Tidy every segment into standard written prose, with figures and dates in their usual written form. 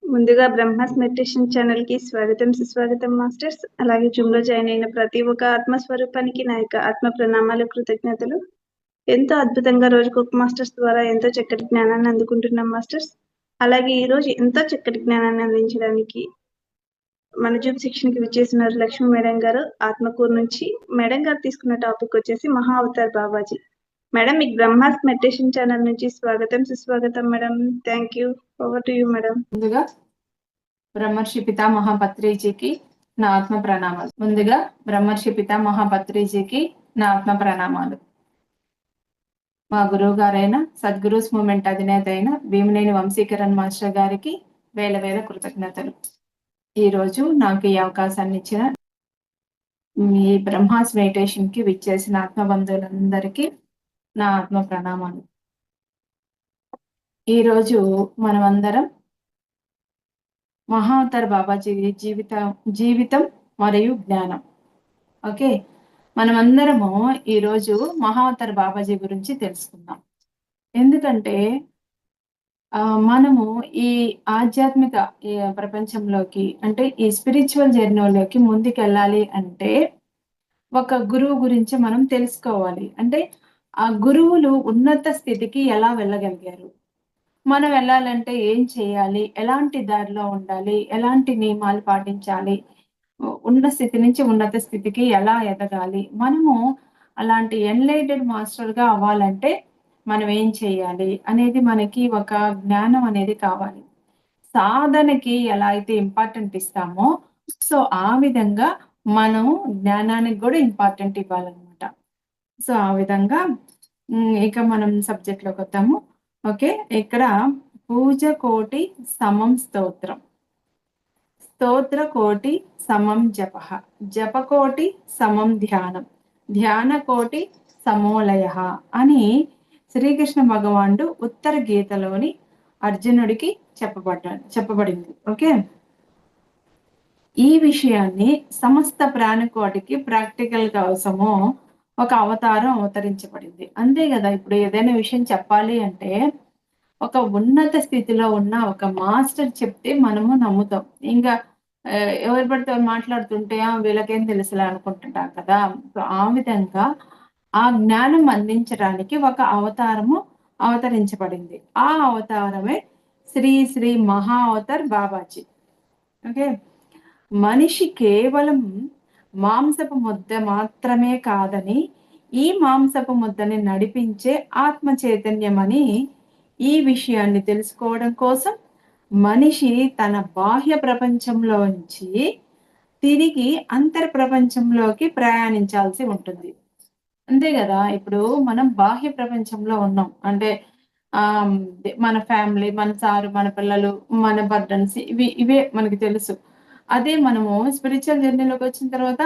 ముందుగా బ్రహ్మాస్ మెడిటేషన్ ఛానల్‌కి స్వాగతం, సుస్వాగతం మాస్టర్స్. అలాగే జూమ్‌లో జాయిన్ అయిన ప్రతి ఒక్క ఆత్మస్వరూపానికి నా యొక్క ఆత్మ ప్రణామాలు, కృతజ్ఞతలు. ఎంతో అద్భుతంగా రోజుకొక మాస్టర్స్ ద్వారా ఎంతో చక్కటి జ్ఞానాన్ని అందుకుంటున్నాం మాస్టర్స్. అలాగే ఈరోజు ఎంతో చక్కటి జ్ఞానాన్ని అందించడానికి మన జూమ్ శిక్షణకి విచ్చేసినారు లక్ష్మీ మేడం గారు ఆత్మకూరు నుంచి. మేడం గారు తీసుకున్న టాపిక్ వచ్చేసి మహా అవతార్ బాబాజీ. మేడం మీకు బ్రహ్మాస్ మెడిటేషన్ ఛానల్ నుంచి స్వాగతం, సుస్వాగతం madam. Thank you. Over to you madam. ముందుగా బ్రహ్మర్షి పితామహ పత్రిజీకి నా ఆత్మ ప్రణామాలు. ముందుగా బ్రహ్మర్షి పితామహ పత్రిజీకి నా ఆత్మ ప్రణామాలు. మా గురువు గారైన సద్గురూస్ మూమెంట్ అధినేత అయిన భీమినేని వంశీకరణ్ మాస్టర్ గారికి వేల వేల కృతజ్ఞతలు. ఈరోజు నాకు ఈ అవకాశాన్ని ఇచ్చిన మీ బ్రహ్మాస్ మెడిటేషన్ కి విచ్చేసిన ఆత్మబంధువులందరికీ నా ఆత్మ ప్రణామాలు. ఈరోజు మనమందరం మహావతార్ బాబాజీ జీవితం మరియు జ్ఞానం. ఓకే, మనమందరము ఈరోజు మహావతార్ బాబాజీ గురించి తెలుసుకుందాం. ఎందుకంటే మనము ఈ ఆధ్యాత్మిక ప్రపంచంలోకి అంటే ఈ స్పిరిచువల్ జర్నీలోకి ముందుకెళ్ళాలి అంటే ఒక గురువు గురించి మనం తెలుసుకోవాలి. అంటే ఆ గురువులు ఉన్నత స్థితికి ఎలా వెళ్ళగలిగారు, మనం వెళ్ళాలంటే ఏం చేయాలి, ఎలాంటి దారిలో ఉండాలి, ఎలాంటి నియమాలు పాటించాలి, ఉన్న స్థితి నుంచి ఉన్నత స్థితికి ఎలా ఎదగాలి, మనము అలాంటి ఎన్లైటెడ్ మాస్టర్గా అవ్వాలంటే మనం ఏం చేయాలి అనేది మనకి ఒక జ్ఞానం అనేది కావాలి. సాధనకి ఎలా అయితే ఇంపార్టెంట్ ఇస్తామో సో ఆ విధంగా మనం జ్ఞానానికి కూడా ఇంపార్టెంట్ ఇవ్వాలన్నమాట. సో ఆ విధంగా ఇక మనం సబ్జెక్ట్లోకి వద్దాము. ఓకే, ఇక్కడ పూజ కోటి సమం స్తోత్రం, స్తోత్ర కోటి సమం జప, జపకోటి సమం ధ్యానం, ధ్యాన కోటి సమోలయ అని శ్రీకృష్ణ భగవానుడు ఉత్తర గీతలోని అర్జునుడికి చెప్పబడింది. ఓకే, ఈ విషయాన్ని సమస్త ప్రాణికోటికి ప్రాక్టికల్ కోసము ఒక అవతారం అవతరించబడింది. అంతే కదా, ఇప్పుడు ఏదైనా విషయం చెప్పాలి అంటే ఒక ఉన్నత స్థితిలో ఉన్న ఒక మాస్టర్ చెప్తే మనము నమ్ముతాం. ఇంకా ఎవరు పడితే మాట్లాడుతుంటే వీళ్ళకేం తెలుసులే అనుకుంటుంటాం కదా. సో ఆ విధంగా ఆ జ్ఞానం అందించడానికి ఒక అవతారము అవతరించబడింది. ఆ అవతారమే శ్రీ శ్రీ మహా అవతార్ బాబాజీ. ఓకే, మనిషి కేవలం మాంసపు ముద్ద మాత్రమే కాదని, ఈ మాంసపు ముద్దని నడిపించే ఆత్మ చైతన్యం అని ఈ విషయాన్ని తెలుసుకోవడం కోసం మనిషి తన బాహ్య ప్రపంచంలోంచి తిరిగి అంతర్ ప్రపంచంలోకి ప్రయాణించాల్సి ఉంటుంది. అంతే కదా, ఇప్పుడు మనం బాహ్య ప్రపంచంలో ఉన్నాం అంటే మన ఫ్యామిలీ, మన సారు, మన పిల్లలు, మన బర్డన్స్ ఇవే మనకి తెలుసు. అదే మనము స్పిరిచువల్ జర్నీలోకి వచ్చిన తర్వాత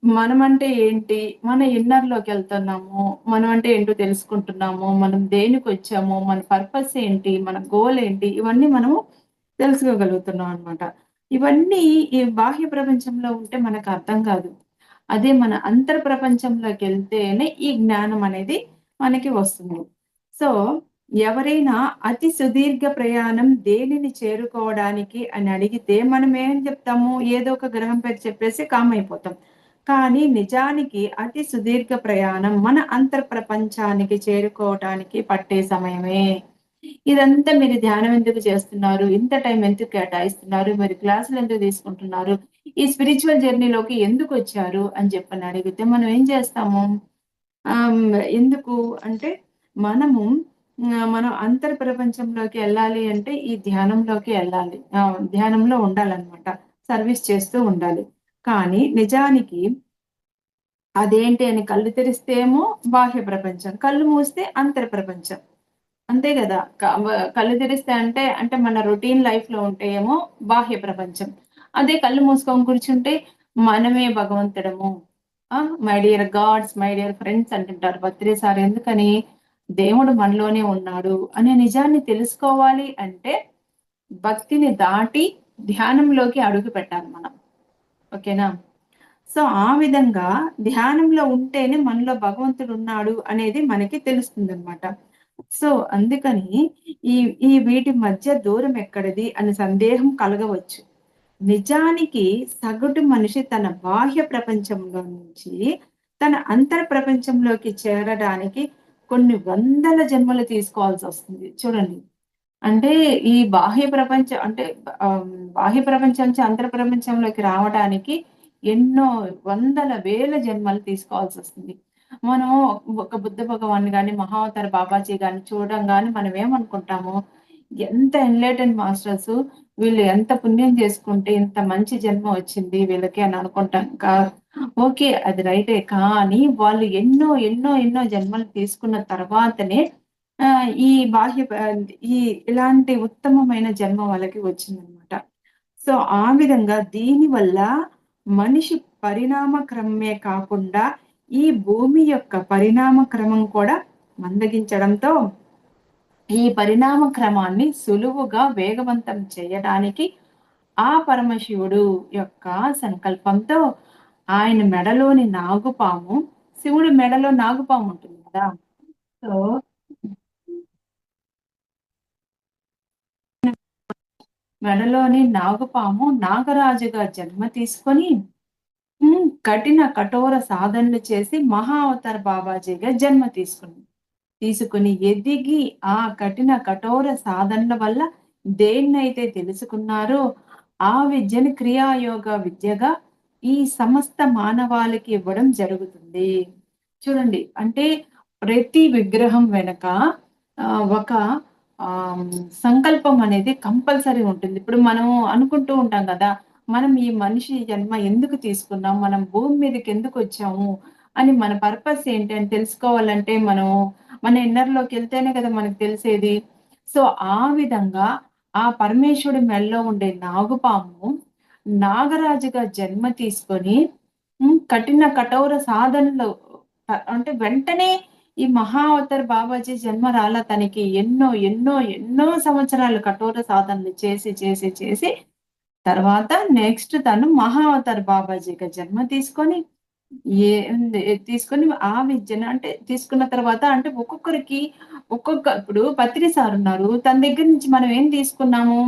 మనం అంటే ఏంటి, మన ఇన్నర్లోకి వెళ్తున్నాము, మనం అంటే ఏంటో తెలుసుకుంటున్నాము, మనం దేనికి వచ్చాము, మన పర్పస్ ఏంటి, మన గోల్ ఏంటి, ఇవన్నీ మనము తెలుసుకోగలుగుతున్నాం అనమాట. ఇవన్నీ ఈ బాహ్య ప్రపంచంలో ఉంటే మనకు అర్థం కాదు. అదే మన అంతర్ ప్రపంచంలోకి వెళ్తేనే ఈ జ్ఞానం అనేది మనకి వస్తుంది. సో ఎవరైనా అతి సుదీర్ఘ ప్రయాణం దేనిని చేరుకోవడానికి అని అడిగితే మనం ఏం చెప్తాము, ఏదో ఒక గ్రహం పేరు చెప్పేసి కామ్ అయిపోతాం. కానీ నిజానికి అతి సుదీర్ఘ ప్రయాణం మన అంతర్ ప్రపంచానికి చేరుకోవటానికి పట్టే సమయమే. ఇదంతా మీరు ధ్యానం ఎందుకు చేస్తున్నారు, ఇంత టైం ఎందుకు కేటాయిస్తున్నారు, మీరు క్లాసులు ఎందుకు తీసుకుంటున్నారు, ఈ స్పిరిచువల్ జర్నీలోకి ఎందుకు వచ్చారు అని చెప్పని అడిగితే మనం ఏం చేస్తాము, ఎందుకు అంటే మనం అంతర్ ప్రపంచంలోకి వెళ్ళాలి అంటే ఈ ధ్యానంలోకి వెళ్ళాలి, ధ్యానంలో ఉండాలన్నమాట, సర్వీస్ చేస్తూ ఉండాలి. కానీ నిజానికి అదేంటి అని కళ్ళు తెరిస్తే ఏమో బాహ్య ప్రపంచం, కళ్ళు మూస్తే అంతర్ ప్రపంచం. అంతే కదా, కళ్ళు తెరిస్తే అంటే మన రొటీన్ లైఫ్ లో ఉంటే ఏమో బాహ్య ప్రపంచం, అదే కళ్ళు మూసుకొని కూర్చుంటే మనమే భగవంతుడము, my dear gods, my dear friends అంటుంటారు భద్రే సార్. ఎందుకని, దేవుడు మనలోనే ఉన్నాడు అనే నిజాన్ని తెలుసుకోవాలి అంటే భక్తిని దాటి ధ్యానంలోకి అడుగు పెట్టాలి మనం. ఓకేనా, సో ఆ విధంగా ధ్యానంలో ఉంటేనే మనలో భగవంతుడు ఉన్నాడు అనేది మనకి తెలుస్తుంది అనమాట. సో, అందుకని ఈ ఈ వీటి మధ్య దూరం ఎక్కడిది అని సందేహం కలగవచ్చు. నిజానికి సగటు మనిషి తన బాహ్య ప్రపంచంలో నుంచి తన అంతర ప్రపంచంలోకి చేరడానికి కొన్ని వందల జన్మలు తీసుకోవాల్సొస్తుంది. చూడండి. అంటే ఈ బాహ్య ప్రపంచం అంటే బాహ్య ప్రపంచం నుంచి అంతర ప్రపంచంలోకి రావడానికి ఎన్నో వందల, వేల జన్మలు తీసుకోవాల్సొస్తుంది. మనం ఒక బుద్ధ భగవాన్ని గాని, మహావతార్ బాబాజీ గాని చూడంగానే మనం ఏమనుకుంటాము, ఎంత ఎన్‌లైటెన్డ్ మాస్టర్సు వీళ్ళు ఎంత పుణ్యం చేసుకుంటే ఇంత మంచి జన్మ వచ్చింది వీళ్ళకి అని అనుకుంటాం. ఓకే. అది రైటే. కానీ వాళ్ళు ఎన్నో, ఎన్నో, ఎన్నో జన్మలు తీసుకున్న తర్వాతనే ఈ బాహ్య ఈ ఇలాంటి ఉత్తమమైన జన్మ వాళ్ళకి వచ్చిందనమాట. సో, ఆ విధంగా దీనివల్ల మనిషి పరిణామ క్రమమే కాకుండా, ఈ భూమి యొక్క పరిణామ క్రమం కూడా మందగించడంతో, ఈ పరిణామ క్రమాన్ని సులువుగా వేగవంతం చేయడానికి ఆ పరమశివుడు యొక్క సంకల్పంతో ఆయన మెడలోని నాగుపాము శివుడి మెడలో నాగుపాము ఉంటుంది కదా! సో మెడలోని నాగుపాము నాగరాజుగా జన్మ తీసుకొని కఠిన కఠోర సాధనలు చేసి మహా అవతార్ బాబాజీగా జన్మ తీసుకుంది. తీసుకొని ఎదిగి ఆ కఠిన కఠోర సాధనల వల్ల దేన్నైతే తెలుసుకున్నారో ఆ విద్యను క్రియాయోగ విద్యగా ఈ సమస్త మానవాళికి ఇవ్వడం జరుగుతుంది. చూడండి అంటే ప్రతి విగ్రహం వెనక ఒక ఆహ్, సంకల్పం అనేది కంపల్సరీ ఉంటుంది. ఇప్పుడు మనం అనుకుంటూ ఉంటాం గదా! మనం ఈ మనిషి జన్మ ఎందుకు తీసుకున్నాం? మనం భూమి మీదకెందుకొచ్చాము? అని మన పర్పస్ ఏంటి అని తెలుసుకోవాలంటే మనం మన ఇన్నర్‌లోకెళ్తేనే కదా మనకు తెలిసేది. సో, ఆ విధంగా ఆ పరమేశ్వరుడి మెడలో ఉండే నాగుపాము నాగరాజుగా జన్మ తీసుకొని కఠిన కఠోర సాధనలు అంటే వెంటనే ఈ మహా అవతార్ బాబాజీ జన్మ రాలా తనకి. ఎన్నో, ఎన్నో, ఎన్నో సంవత్సరాలు కఠోర సాధనలు చేసి, చేసి, చేసి తర్వాత నెక్స్ట్ తను మహా అవతార్ బాబాజీగా జన్మ తీసుకొని తీసుకొని ఆ విద్యను అంటే తీసుకున్న తర్వాత అంటే ఒక్కొక్కరికి ఇప్పుడు పత్రి సార్ ఉన్నారు. తన దగ్గర నుంచి మనం ఏం తీసుకున్నాము?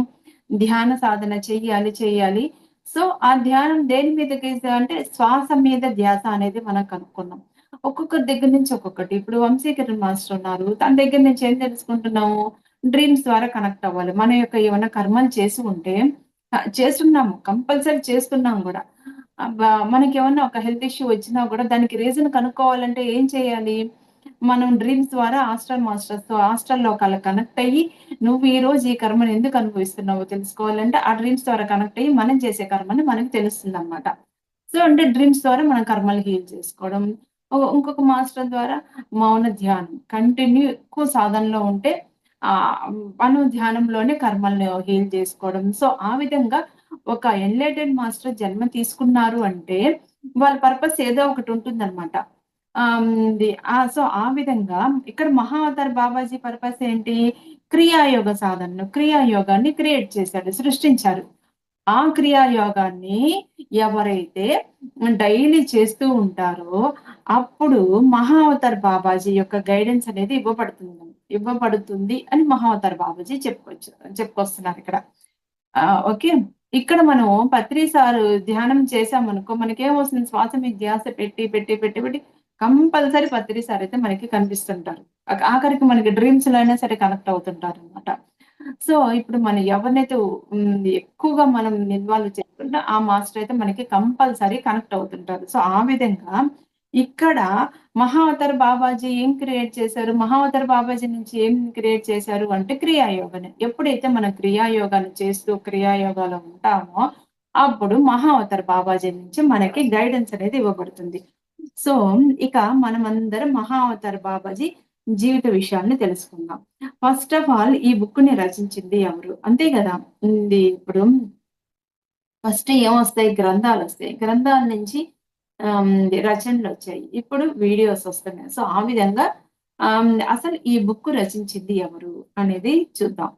ధ్యాన సాధన చెయ్యాలి, చెయ్యాలి. సో, ఆ ధ్యానం దేని మీదకి అంటే శ్వాస మీద ధ్యాస అనేది మనం కనుక్కున్నాం. ఒక్కొక్కరి దగ్గర నుంచి ఒక్కొక్కటి. ఇప్పుడు వంశీకరణ్ మాస్టర్ ఉన్నారు. తన దగ్గర నుంచి ఏం తెలుసుకుంటున్నాము? డ్రీమ్స్ ద్వారా కనెక్ట్ అవ్వాలి. మన యొక్క ఏమన్నా కర్మలు చేసి ఉంటే చేస్తున్నాము. కంపల్సరీ చేస్తున్నాం గూడా. మనకేమన్నా ఒక హెల్త్ ఇష్యూ వచ్చినా గూడా దానికి రీజన్ కనుక్కోవాలంటే ఏం చేయాలి? మనం డ్రీమ్స్ ద్వారా ఆస్ట్రల్ మాస్టర్స్‌తో ఆస్ట్రల్ లోకాలకు కనెక్ట్ అయ్యి, నువ్వు ఈరోజు ఈ కర్మను ఎందుకు అనుభవిస్తున్నావో తెలుసుకోవాలంటే, ఆ డ్రీమ్స్ ద్వారా కనెక్ట్ అయ్యి మనం చేసే కర్మని మనకు తెలుస్తుందనమాట. సో, అంటే డ్రీమ్స్ ద్వారా మనం కర్మలు హీల్ చేసుకోవడం. ఇంకొక మాస్టర్ ద్వారా మౌన ధ్యానం. కంటిన్యూ ఎక్కువ సాధనలో ఉంటే మనం ధ్యానంలోనే కర్మల్ని హీల్ చేసుకోవడం. సో, ఆ విధంగా ఒక ఎన్‌లైటెన్డ్ మాస్టర్ జన్మ తీసుకున్నారు అంటే, వాళ్ళ పర్పస్ ఏదో ఒకటి ఉంటుందనమాట. సో, ఆ విధంగా ఇక్కడ మహా అవతార్ బాబాజీ పర్పస్ ఏంటి? క్రియాయోగ సాధనలు. క్రియాయోగాన్ని క్రియేట్ చేశారు, సృష్టించారు. ఆ క్రియాయోగాన్ని ఎవరైతే డైలీ చేస్తూ ఉంటారో, అప్పుడు మహా అవతార్ బాబాజీ యొక్క గైడెన్స్ అనేది ఇవ్వబడుతుంది అని మహా అవతార్ బాబాజీ చెప్పుకొస్తున్నారిక్కడ. ఓకే. ఇక్కడ మనం పత్రి సారు ధ్యానం చేశామనుకో మనకేమొస్తుంది శ్వాస మీద ధ్యాస పెట్టి, పెట్టి, పెట్టి, పెట్టి కంపల్సరీ పత్రి సారయితే మనకి కనిపిస్తుంటారు. ఆఖరికి మనకి డ్రీమ్స్‌లో అయినా సరే కనెక్ట్ అవుతుంటారనమాట. సో, ఇప్పుడు మనం ఎవరినైతే ఎక్కువగా మనం ఇన్వాల్వ్ చేసుకుంటే ఆ మాస్టర్ అయితే మనకి కంపల్సరీ కనెక్ట్ అవుతుంటారు. సో, ఆ విధంగా ఇక్కడ మహావతార్ బాబాజీ ఏం క్రియేట్ చేశారు? మహావతార్ బాబాజీ నుంచి ఏం క్రియేట్ చేశారు అంటే క్రియాయోగాని. ఎప్పుడైతే మనం క్రియాయోగాన్ని చేస్తూ క్రియాయోగాలో ఉంటామో, అప్పుడు మహావతార్ బాబాజీ నుంచి మనకి గైడెన్స్ అనేది ఇవ్వబడుతుంది. సో, ఇక మనమందరం మహావతార్ బాబాజీ జీవిత విషయాన్ని తెలుసుకుందాం. ఫస్ట్ ఆఫ్ ఆల్ ఈ బుక్‌ని రచించింది ఎవరు? అంతే గదా! ఇప్పుడు ఫస్ట్ ఏమొస్తాయి? గ్రంథాలొస్తాయి. గ్రంథాల నుంచి రచనలొచ్చాయి. ఇప్పుడు వీడియోస్ వస్తున్నాయి. సో, ఆ విధంగా అసలు ఈ బుక్ రచించింది ఎవరు అనేది చూద్దాం.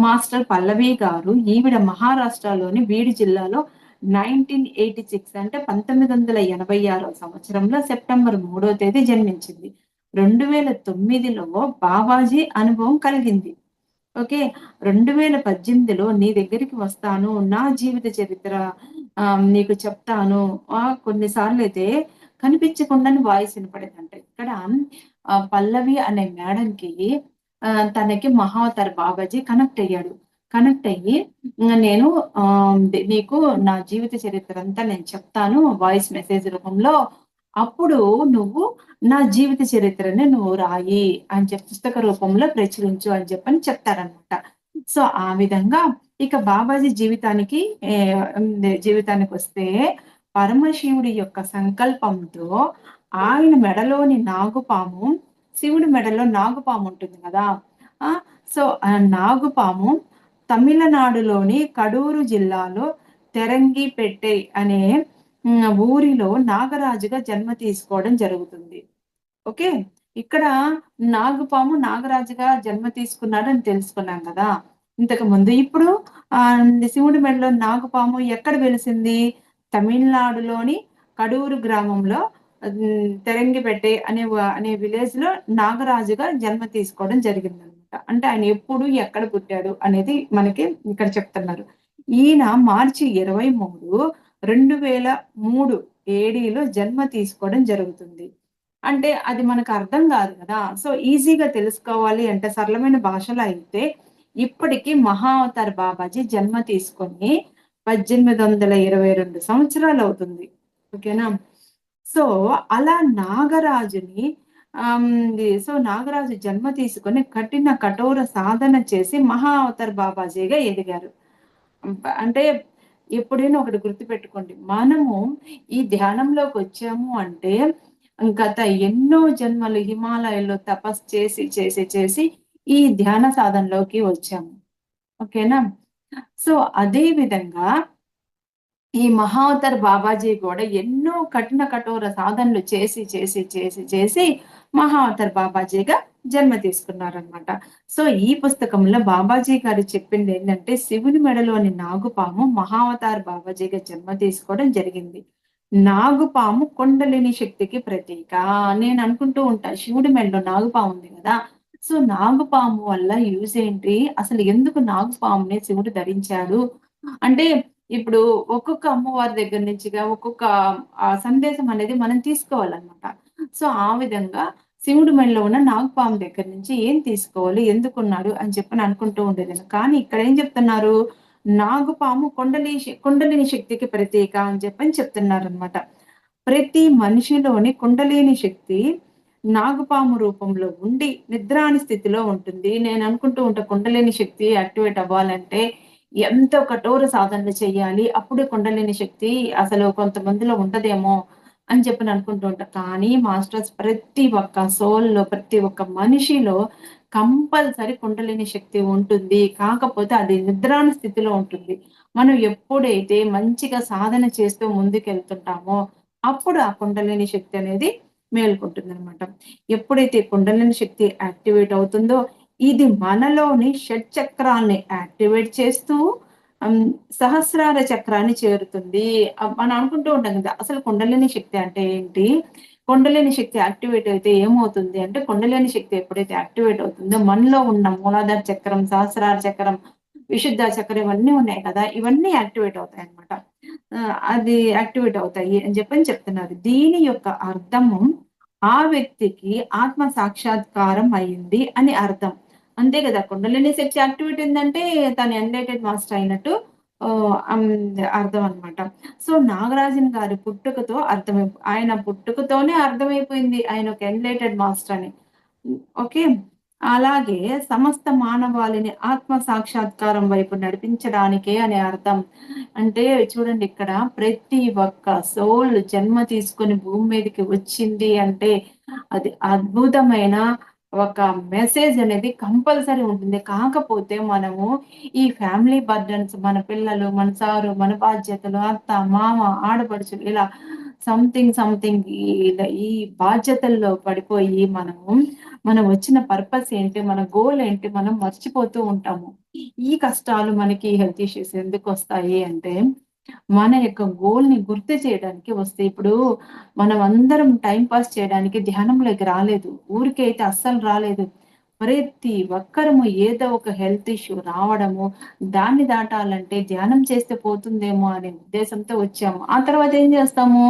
మాస్టర్ పల్లవి గారు ఈవిడ మహారాష్ట్రలోని బీడ్ జిల్లాలో 1986 అంటే 1986 సంవత్సరంలో సెప్టెంబర్ 3వ తేదీ జన్మించింది. 2009లో బాబాజీ అనుభవం కలిగింది. ఓకే. 2018లో నీ దగ్గరికి వస్తాను. నా జీవిత చరిత్ర నీకు చెప్తాను. కొన్ని సార్లయితే కనిపించకుండానే వాయిస్ వినపడిందంట. ఇక్కడ పల్లవి అనే మేడంకి తనకి మహావతార్ బాబాజీ కనెక్ట్ అయ్యాడు. కనెక్ట్ అయ్యి నేను నీకు నా జీవిత చరిత్ర అంతా నేను చెప్తాను వాయిస్ మెసేజ్ రూపంలో. అప్పుడు నువ్వు నా జీవిత చరిత్రని నువ్వు రాయి అని చెప్పి పుస్తక రూపంలో ప్రచురించు అని చెప్పని చెప్తారనమాట. సో, ఆ విధంగా ఇక బాబాజీ జీవితానికొస్తే పరమశివుడి యొక్క సంకల్పంతో ఆయన మెడలోని నాగుపాము, శివుడి మెడలో నాగుపాము ఉంటుంది కదా! ఆ! సో, ఆ నాగుపాము తమిళనాడులోని కడూరు జిల్లాలో తెరంగిపెట్టై అనే ఊరిలో నాగరాజుగా జన్మ తీసుకోవడం జరుగుతుంది. ఓకే. ఇక్కడ నాగుపాము నాగరాజుగా జన్మ తీసుకున్నాడని తెలుసుకున్నాం కదా! ఇంతకు ముందు. ఇప్పుడు శివుడి మెడలో నాగుపాము ఎక్కడ వెలిసింది? తమిళనాడులోని కడూరు గ్రామంలో తెరంగిపెట్టై అనే విలేజ్‌లో నాగరాజుగా జన్మ తీసుకోవడం జరిగిందనమాట. అంటే ఆయన ఎప్పుడు, ఎక్కడ పుట్టాడు అనేది మనకి ఇక్కడ చెప్తున్నారు. ఈయన మార్చి 23, 2003 ఏడీలో జన్మ తీసుకోవడం జరుగుతుంది. అంటే అది మనకు అర్థం గాదు గదా! సో, ఈజీగా తెలుసుకోవాలి అంటే సరళమైన భాషలో అయితే ఇప్పటికి మహావతార్ బాబాజీ జన్మ తీసుకొని 1822 సంవత్సరాలవుతుంది. ఓకేనా? సో, అలా నాగరాజుని నాగరాజు జన్మ తీసుకొని కఠిన కఠోర సాధన చేసి మహావతార్ బాబాజీగా ఎదిగారు. అంటే ఎప్పుడైనా ఒకటి గుర్తుపెట్టుకోండి. మనము ఈ ధ్యానంలోకొచ్చాము అంటే గత ఎన్నో జన్మలు హిమాలయాల్లో తపస్సు చేసి ఈ ధ్యాన సాధనలోకి వచ్చాము. ఓకేనా? సో, అదే విధంగా ఈ మహావతార్ బాబాజీ గూడా ఎన్నో కఠిన కఠోర సాధనలు చేసి మహావతార్ బాబాజీగా జన్మ తీసుకున్నారనమాట. సో, ఈ పుస్తకంలో బాబాజీ గారు చెప్పిందేంటంటే శివుని మెడలోని నాగుపాము మహావతార్ బాబాజీగా జన్మ తీసుకోవడం జరిగింది. నాగుపాము కుండలిని శక్తికి ప్రతీక. నేను అనుకుంటూ ఉంటా శివుడి మెడలో నాగుపాము ఉంది గదా! సో, నాగుపాము వల్ల యూజ్ ఏంటి? అసలు ఎందుకు నాగుపాముని శివుడు ధరించాడు? అంటే ఇప్పుడు ఒక్కొక్క అమ్మవారి దగ్గర నుంచిగా ఒక్కొక్క సందేశం అనేది మనం తీసుకోవాలన్నమాట. సో, ఆ విధంగా శివుడి మెడలో ఉన్న నాగపాము దగ్గర నుంచి ఏం తీసుకోవాలి? ఎందుకున్నాడు? అని చెప్పని అనుకుంటూ ఉండేదాన్ని. కానీ ఇక్కడ ఏం చెప్తున్నారు? నాగుపాము కుండలిని శక్తికి ప్రతీక అని చెప్పని చెప్తున్నారనమాట. ప్రతి మనిషిలోని కుండలిని శక్తి నాగుపాము రూపంలో ఉండి నిద్రాని స్థితిలో ఉంటుంది. నేను అనుకుంటూ ఉంటా కుండలిని శక్తి యాక్టివేట్ అవ్వాలంటే ఎంతో కఠోర సాధనలు చేయాలి. అప్పుడే కుండలిని శక్తి అసలు కొంతమందిలో ఉండదేమో అని చెప్పని అనుకుంటూ ఉంటా. కానీ మాస్టర్స్ ప్రతి ఒక్క సోల్‌లో, ప్రతి ఒక్క మనిషిలో కంపల్సరీ కుండలిని శక్తి ఉంటుంది. కాకపోతే అది నిద్రాని స్థితిలో ఉంటుంది. మనం ఎప్పుడైతే మంచిగా సాధన చేస్తూ ముందుకెళ్తుంటామో, అప్పుడు ఆ కుండలిని శక్తి అనేది మేల్కొంటుందనమాట. ఎప్పుడైతే కుండలిని శక్తి యాక్టివేట్ అవుతుందో, ఇది మనలోని షట్‌చక్రాల్ని యాక్టివేట్ చేస్తూ హ్మ్, సహస్రార చక్రాన్ని చేరుతుంది. మనం అనుకుంటూ ఉంటాం కదా! అసలు కుండలిని శక్తి అంటే ఏంటి? కుండలిని శక్తి యాక్టివేట్ అయితే ఏమవుతుంది అంటే, కుండలిని శక్తి ఎప్పుడైతే యాక్టివేట్ అవుతుందో, మనలో ఉన్న మూలాధార చక్రం, సహస్రార చక్రం, విశుద్ధ చక్రం ఇవన్నీ ఉన్నాయి కదా! ఇవన్నీ యాక్టివేట్ అవుతాయన్నమాట. అది యాక్టివేట్ అవుతాయి అని చెప్పని చెప్తున్నారు. దీని యొక్క అర్థము ఆ వ్యక్తికి ఆత్మ సాక్షాత్కారం అయింది అని అర్థం. అంతే గదా! కుండలిని శక్తి యాక్టివేట్ అయిందంటే తను ఎన్‌లైటెడ్ మాస్టర్ అయినట్టు అర్థం అన్నమాట. సో, నాగరాజన్ గారి పుట్టుకతో ఆయన పుట్టుకతోనే అర్థమైపోయింది. ఆయన ఒక ఎన్‌లైటెడ్ మాస్టర్ అని. ఓకే. అలాగే సమస్త మానవాళిని ఆత్మ సాక్షాత్కారం వైపు నడిపించడానికే అనే అర్థం. అంటే చూడండి ఇక్కడ ప్రతి ఒక్క సోల్ జన్మ తీసుకొని భూమి మీదకి వచ్చింది అంటే అది అద్భుతమైన ఒక మెసేజ్ అనేది కంపల్సరీ ఉంటుంది. కాకపోతే మనము ఈ ఫ్యామిలీ బర్డెన్స్ మన పిల్లలు, మన సారు, మన బాధ్యతలు, అత్త, మామ, ఆడపడుచులు ఇలా సంథింగ్ ఈ బాధ్యతల్లో పడిపోయి మనం వచ్చిన పర్పస్ ఏంటి? మన గోల్ ఏంటి? మనం మర్చిపోతూ ఉంటాము. ఈ కష్టాలు మనకి హెల్త్ ఇష్యూస్ ఎందుకొస్తాయి అంటే మన యొక్క గోల్‌ని గుర్తు చేయడానికి వస్తే ఇప్పుడు మనం అందరం టైమ్ పాస్ చేయడానికి ధ్యానంలోకి రాలేదు. ఊరికే అయితే అస్సలు రాలేదు. ప్రతి ఒక్కరము ఏదో ఒక హెల్త్ ఇష్యూ రావడము, దాన్ని దాటాలంటే ధ్యానం చేస్తే పోతుందేమో అనే ఉద్దేశంతో వచ్చాము. ఆ తర్వాత ఏం చేస్తాము?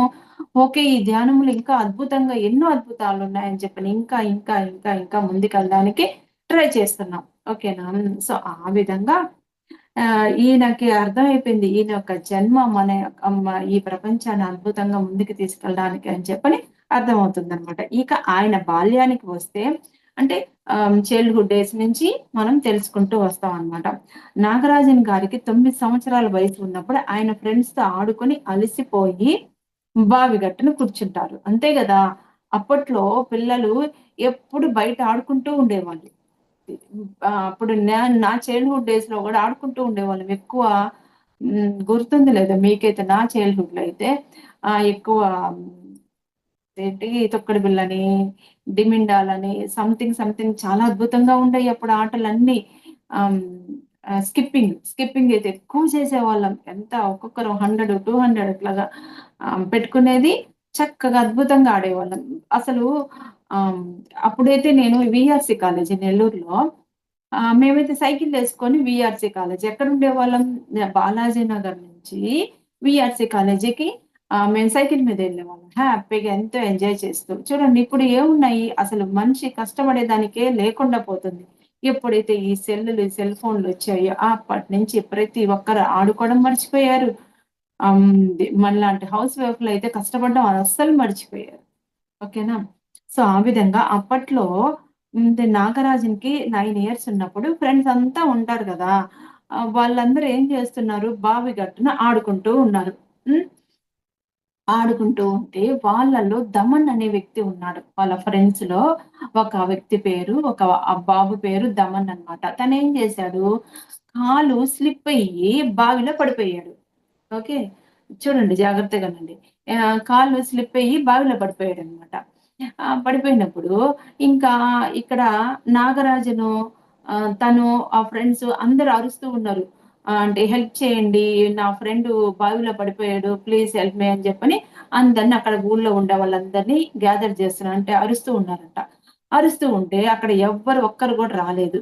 ఓకే. ఈ ధ్యానంలో ఇంకా అద్భుతంగా ఎన్నో అద్భుతాలున్నాయని చెప్పని ఇంకా ముందుకెళ్ళడానికి ట్రై చేస్తున్నాం. ఓకేనా? సో, ఆ విధంగా ఈయనకి అర్థమైపోయింది. ఈయన యొక్క జన్మ మన యొక్క ఈ ప్రపంచాన్ని అద్భుతంగా ముందుకు తీసుకెళ్ళడానికి అని చెప్పని అర్థమవుతుందనమాట. ఇక ఆయన బాల్యానికి వస్తే అంటే చైల్డ్‌హుడ్ డేస్ నుంచి మనం తెలుసుకుంటూ వస్తామనమాట. నాగరాజన్ గారికి 9 సంవత్సరాల వయసు ఉన్నప్పుడు ఆయన ఫ్రెండ్స్‌తో ఆడుకొని అలసిపోయి బావి గట్టున కూర్చుంటారు. అంతే గదా! అప్పట్లో పిల్లలు ఎప్పుడు బయట ఆడుకుంటూ ఉండేవాళ్ళు. అప్పుడు నా చైల్డ్‌హుడ్ డేస్‌లో గూడా ఆడుకుంటూ ఉండేవాళ్ళం. ఎక్కువ గుర్తుంది లేదా మీకైతే నా చైల్డ్‌హుడ్‌లో అయితే ఎక్కువ ఏంటి తొక్కుడు బిల్లని, డిమిండాలని సంథింగ్ చాలా అద్భుతంగా ఉండేయి అప్పుడు ఆటలన్నీ. ఆహ్, హ్మ్. స్కిప్పింగ్ అయితే ఎక్కువ చేసేవాళ్ళం. ఎంత ఒక్కొక్కరు 100, 200 ఇట్లాగా పెట్టుకునేది. చక్కగా అద్భుతంగా ఆడేవాళ్ళం. అసలు ఆహ్, అప్పుడైతే నేను వీఆర్‌సీ కాలేజీ నెల్లూరులో మేమైతే సైకిల్లేసుకొని వీఆర్‌సీ కాలేజీ ఎక్కడుండేవాళ్ళం బాలాజీ నగర్ నుంచి వీఆర్‌సీ కాలేజీకి మేము సైకిల్ మీద ఎళ్ళేవాళ్ళం. హ్యాపీగా ఎంతో ఎంజాయ్ చేస్తూ. చూడండి ఇప్పుడు ఏమున్నాయి అసలు మనిషి కష్టపడేదానికే లేకుండా పోతుంది. ఎప్పుడైతే ఈ సెల్ ఫోన్‌లొచ్చాయో అప్పటినుంచి ప్రతి ఒక్కరు ఆడుకోవడం మర్చిపోయారు. మనలాంటి హౌస్ వైఫ్‌లయితే కష్టపడడం అస్సలు మర్చిపోయారు. ఓకేనా? సో, ఆ విధంగా అప్పట్లో నాగరాజునికి 9 ఇయర్స్ ఉన్నప్పుడు ఫ్రెండ్స్ అంతా ఉంటారు గదా! వాళ్ళందరూ ఏం చేస్తున్నారు బావి గట్టున ఆడుకుంటూ ఉన్నారు. హ్మ్. ఆడుకుంటూ ఉంటే వాళ్ళలో దమన్ అనే వ్యక్తి ఉన్నాడు. వాళ్ళ ఫ్రెండ్స్‌లో ఒక వ్యక్తి పేరు బాబు పేరు దమన్ అన్నమాట. తనేం చేశాడు కాలు స్లిప్ అయ్యి బావిలో పడిపోయాడు. ఓకే. చూడండి జాగ్రత్తగా వినండి. కాళ్ళు స్లిప్ అయ్యి బావిలో పడిపోయాడనమాట. పడిపోయినప్పుడు ఇంకా ఇక్కడ నాగరాజును తను ఆ ఫ్రెండ్స్ అందరూ అరుస్తూ ఉన్నారు. అంటే "హెల్ప్ చేయండి. నా ఫ్రెండు బావిలో పడిపోయాడు. ప్లీజ్ హెల్ప్ మీ" అని చెప్పని అందరిని అక్కడ ఊళ్ళో ఉండే వాళ్ళందరిని గ్యాదర్ చేస్తున్నారు. అంటే అరుస్తూ ఉన్నారంట. అరుస్తూ ఉంటే అక్కడ ఎవ్వరు ఒక్కరు కూడా రాలేదు.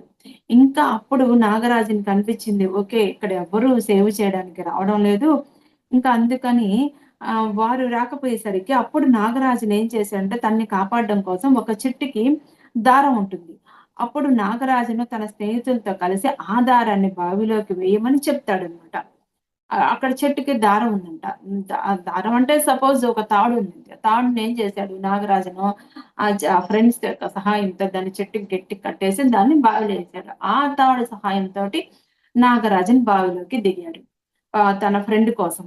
ఇంకా అప్పుడు నాగరాజునికి అనిపించింది. ఓకే. ఇక్కడ ఎవ్వరు సేవ్ చేయడానికి రావడం లేదు. ఇంకా అందుకని వారు రాకపోయేసరికి అప్పుడు నాగరాజుని ఏం చేశాడంటే తనని కాపాడడం కోసం ఒక చెట్టుకి దారం ఉంటుంది. అప్పుడు నాగరాజును తన స్నేహితులతో కలిసి ఆ దారాన్ని బావిలోకి వేయమని చెప్తాడన్నమాట. అక్కడ చెట్టుకి దారం ఉందంట. దారం అంటే సపోజ్ ఒక తాడు ఉంది. తాడుని ఏం చేశాడు నాగరాజును ఆ ఫ్రెండ్స్ యొక్క సహాయంతో దాన్ని చెట్టుకి గట్టిగా కట్టేసి దాన్ని బావిలో ఏసాడు. ఆ తాడు సహాయంతోటి నాగరాజన్ బావిలోకి దిగాడు. తన ఫ్రెండ్ కోసం.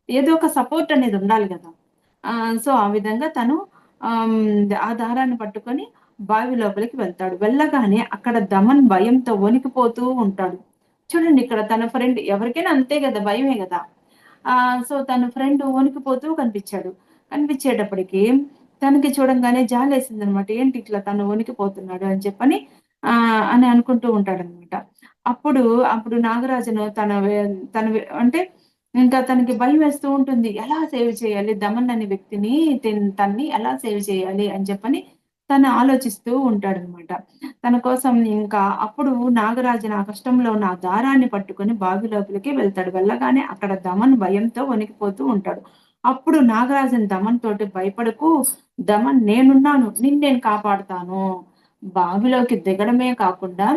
ఏదో ఒక సపోర్ట్ అనేది ఉండాలి గదా! సో, ఆ విధంగా తను ఆ దారాన్ని పట్టుకొని బావి లోపలికి వెళ్తాడు. వెళ్ళగానే అక్కడ దమన్ భయంతో వణికిపోతూ ఉంటాడు. చూడండి ఇక్కడ తన ఫ్రెండ్ ఎవరికైనా అంతే గదా! భయమే గదా! సో, తన ఫ్రెండ్ వణికిపోతూ కనిపిచ్చాడు. కనిపిచ్చేటప్పటికి తనకి చూడంగానే జాలేసిందనమాట. ఏంటి ఇట్లా తను వణికిపోతున్నాడు అని చెప్పని అని అనుకుంటూ ఉంటాడనమాట. అప్పుడు నాగరాజును అంటే ఇంకా తనకి భయమేస్తూ ఉంటుంది. ఎలా సేవ్ చేయాలి? దమన్ అనే వ్యక్తిని తన్ని ఎలా సేవ్ చేయాలి అని చెప్పని తను ఆలోచిస్తూ ఉంటాడనమాట. తన కోసం ఇంకా అప్పుడు నాగరాజు ఆ కష్టంలో ఉన్న ఆ దారాన్ని పట్టుకొని బావి లోపలికి వెళ్తాడు. వెళ్ళగానే అక్కడ దమన్ భయంతో వణికిపోతూ ఉంటాడు. అప్పుడు నాగరాజన్ దమన్ తోటి "భయపడకు, దమన్ నేనున్నాను. నిన్ను నేను కాపాడుతాను. బావిలోకి దిగడమే కాకుండా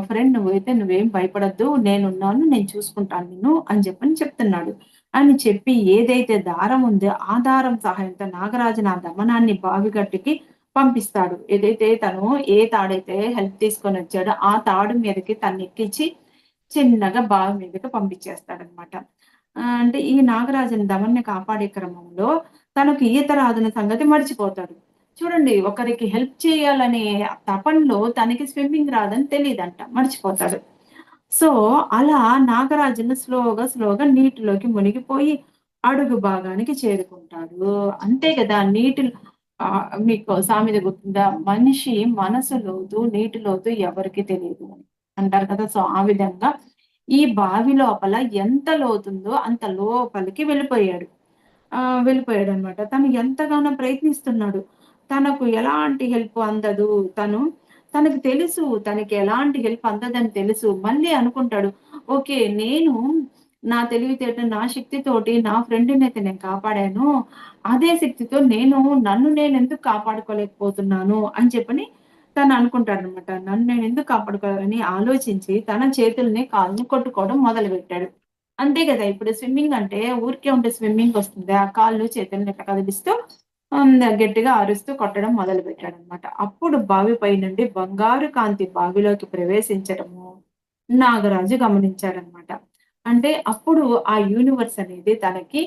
ఫ్రెండ్ నువ్వేం భయపడొద్దు. నేనున్నాను. నేను చూసుకుంటాను నిన్ను" అని చెప్పని చెప్తున్నాడు. అని చెప్పి ఏదైతే దారం ఉందో ఆ దారం సహాయంతో నాగరాజు ఆ దమనాన్ని బావి గట్టుకి పంపిస్తాడు. ఏదైతే తను ఏ తాడైతే హెల్ప్ తీసుకొనొచ్చాడో ఆ తాడు మీదకి తన్నెక్కించి చిన్నగా బావి మీదకి పంపించేస్తాడనమాట. అంటే ఈ నాగరాజుని దమన్ని కాపాడే క్రమంలో తనకు ఈత రాదన్న సంగతి మర్చిపోతాడు. చూడండి ఒకరికి హెల్ప్ చేయాలనే తపనలో తనకి స్విమ్మింగ్ రాదని తెలీదంట. మర్చిపోతాడు. సో, అలా నాగరాజును స్లోగా నీటిలోకి మునిగిపోయి అడుగు భాగానికి చేరుకుంటాడు. అంతే గదా! మీకు సామెత గుర్తుందా? మనిషి మనసు లోతు, నీటి లోతు ఎవరికీ తెలీదు అని అంటారు కదా! సో, ఆ విధంగా ఈ బావి లోపల ఎంత లోతుందో అంత లోపలికి వెళ్ళిపోయాడనమాట. తను ఎంతగానో ప్రయత్నిస్తున్నాడు. తనకు ఎలాంటి హెల్ప్ అందదు. తనకు తెలుసు తనకి ఎలాంటి హెల్ప్ అందదని తెలుసు. మళ్ళీ అనుకుంటాడు, ఓకే. నేను నా తెలివితేటలు, నా శక్తితోటి నా ఫ్రెండ్‌నయితే నేను కాపాడాను. అదే శక్తితో నన్ను నేనెందుకు కాపాడుకోలేకపోతున్నాను అని చెప్పని తను అనుకుంటాడనమాట. నన్ను నేనెందుకు కాపాడుకోవాలని ఆలోచించి తన చేతుల్ని, కాళ్ళని కొట్టుకోవడం మొదలుపెట్టాడు. అంతే గదా! ఇప్పుడు స్విమ్మింగ్ అంటే ఊరికే ఉంటే స్విమ్మింగ్‌కొస్తుందా? కాళ్ళు, చేతుల్ని ఇట్లా కదిలిస్తూ గట్టిగా అరుస్తూ కొట్టడం మొదలుపెట్టాడనమాట. అప్పుడు బావిపై నుండి బంగారు కాంతి బావిలోకి ప్రవేశించడము నాగరాజు గమనించాడనమాట. అంటే అప్పుడు ఆ యూనివర్స్ అనేది తనకి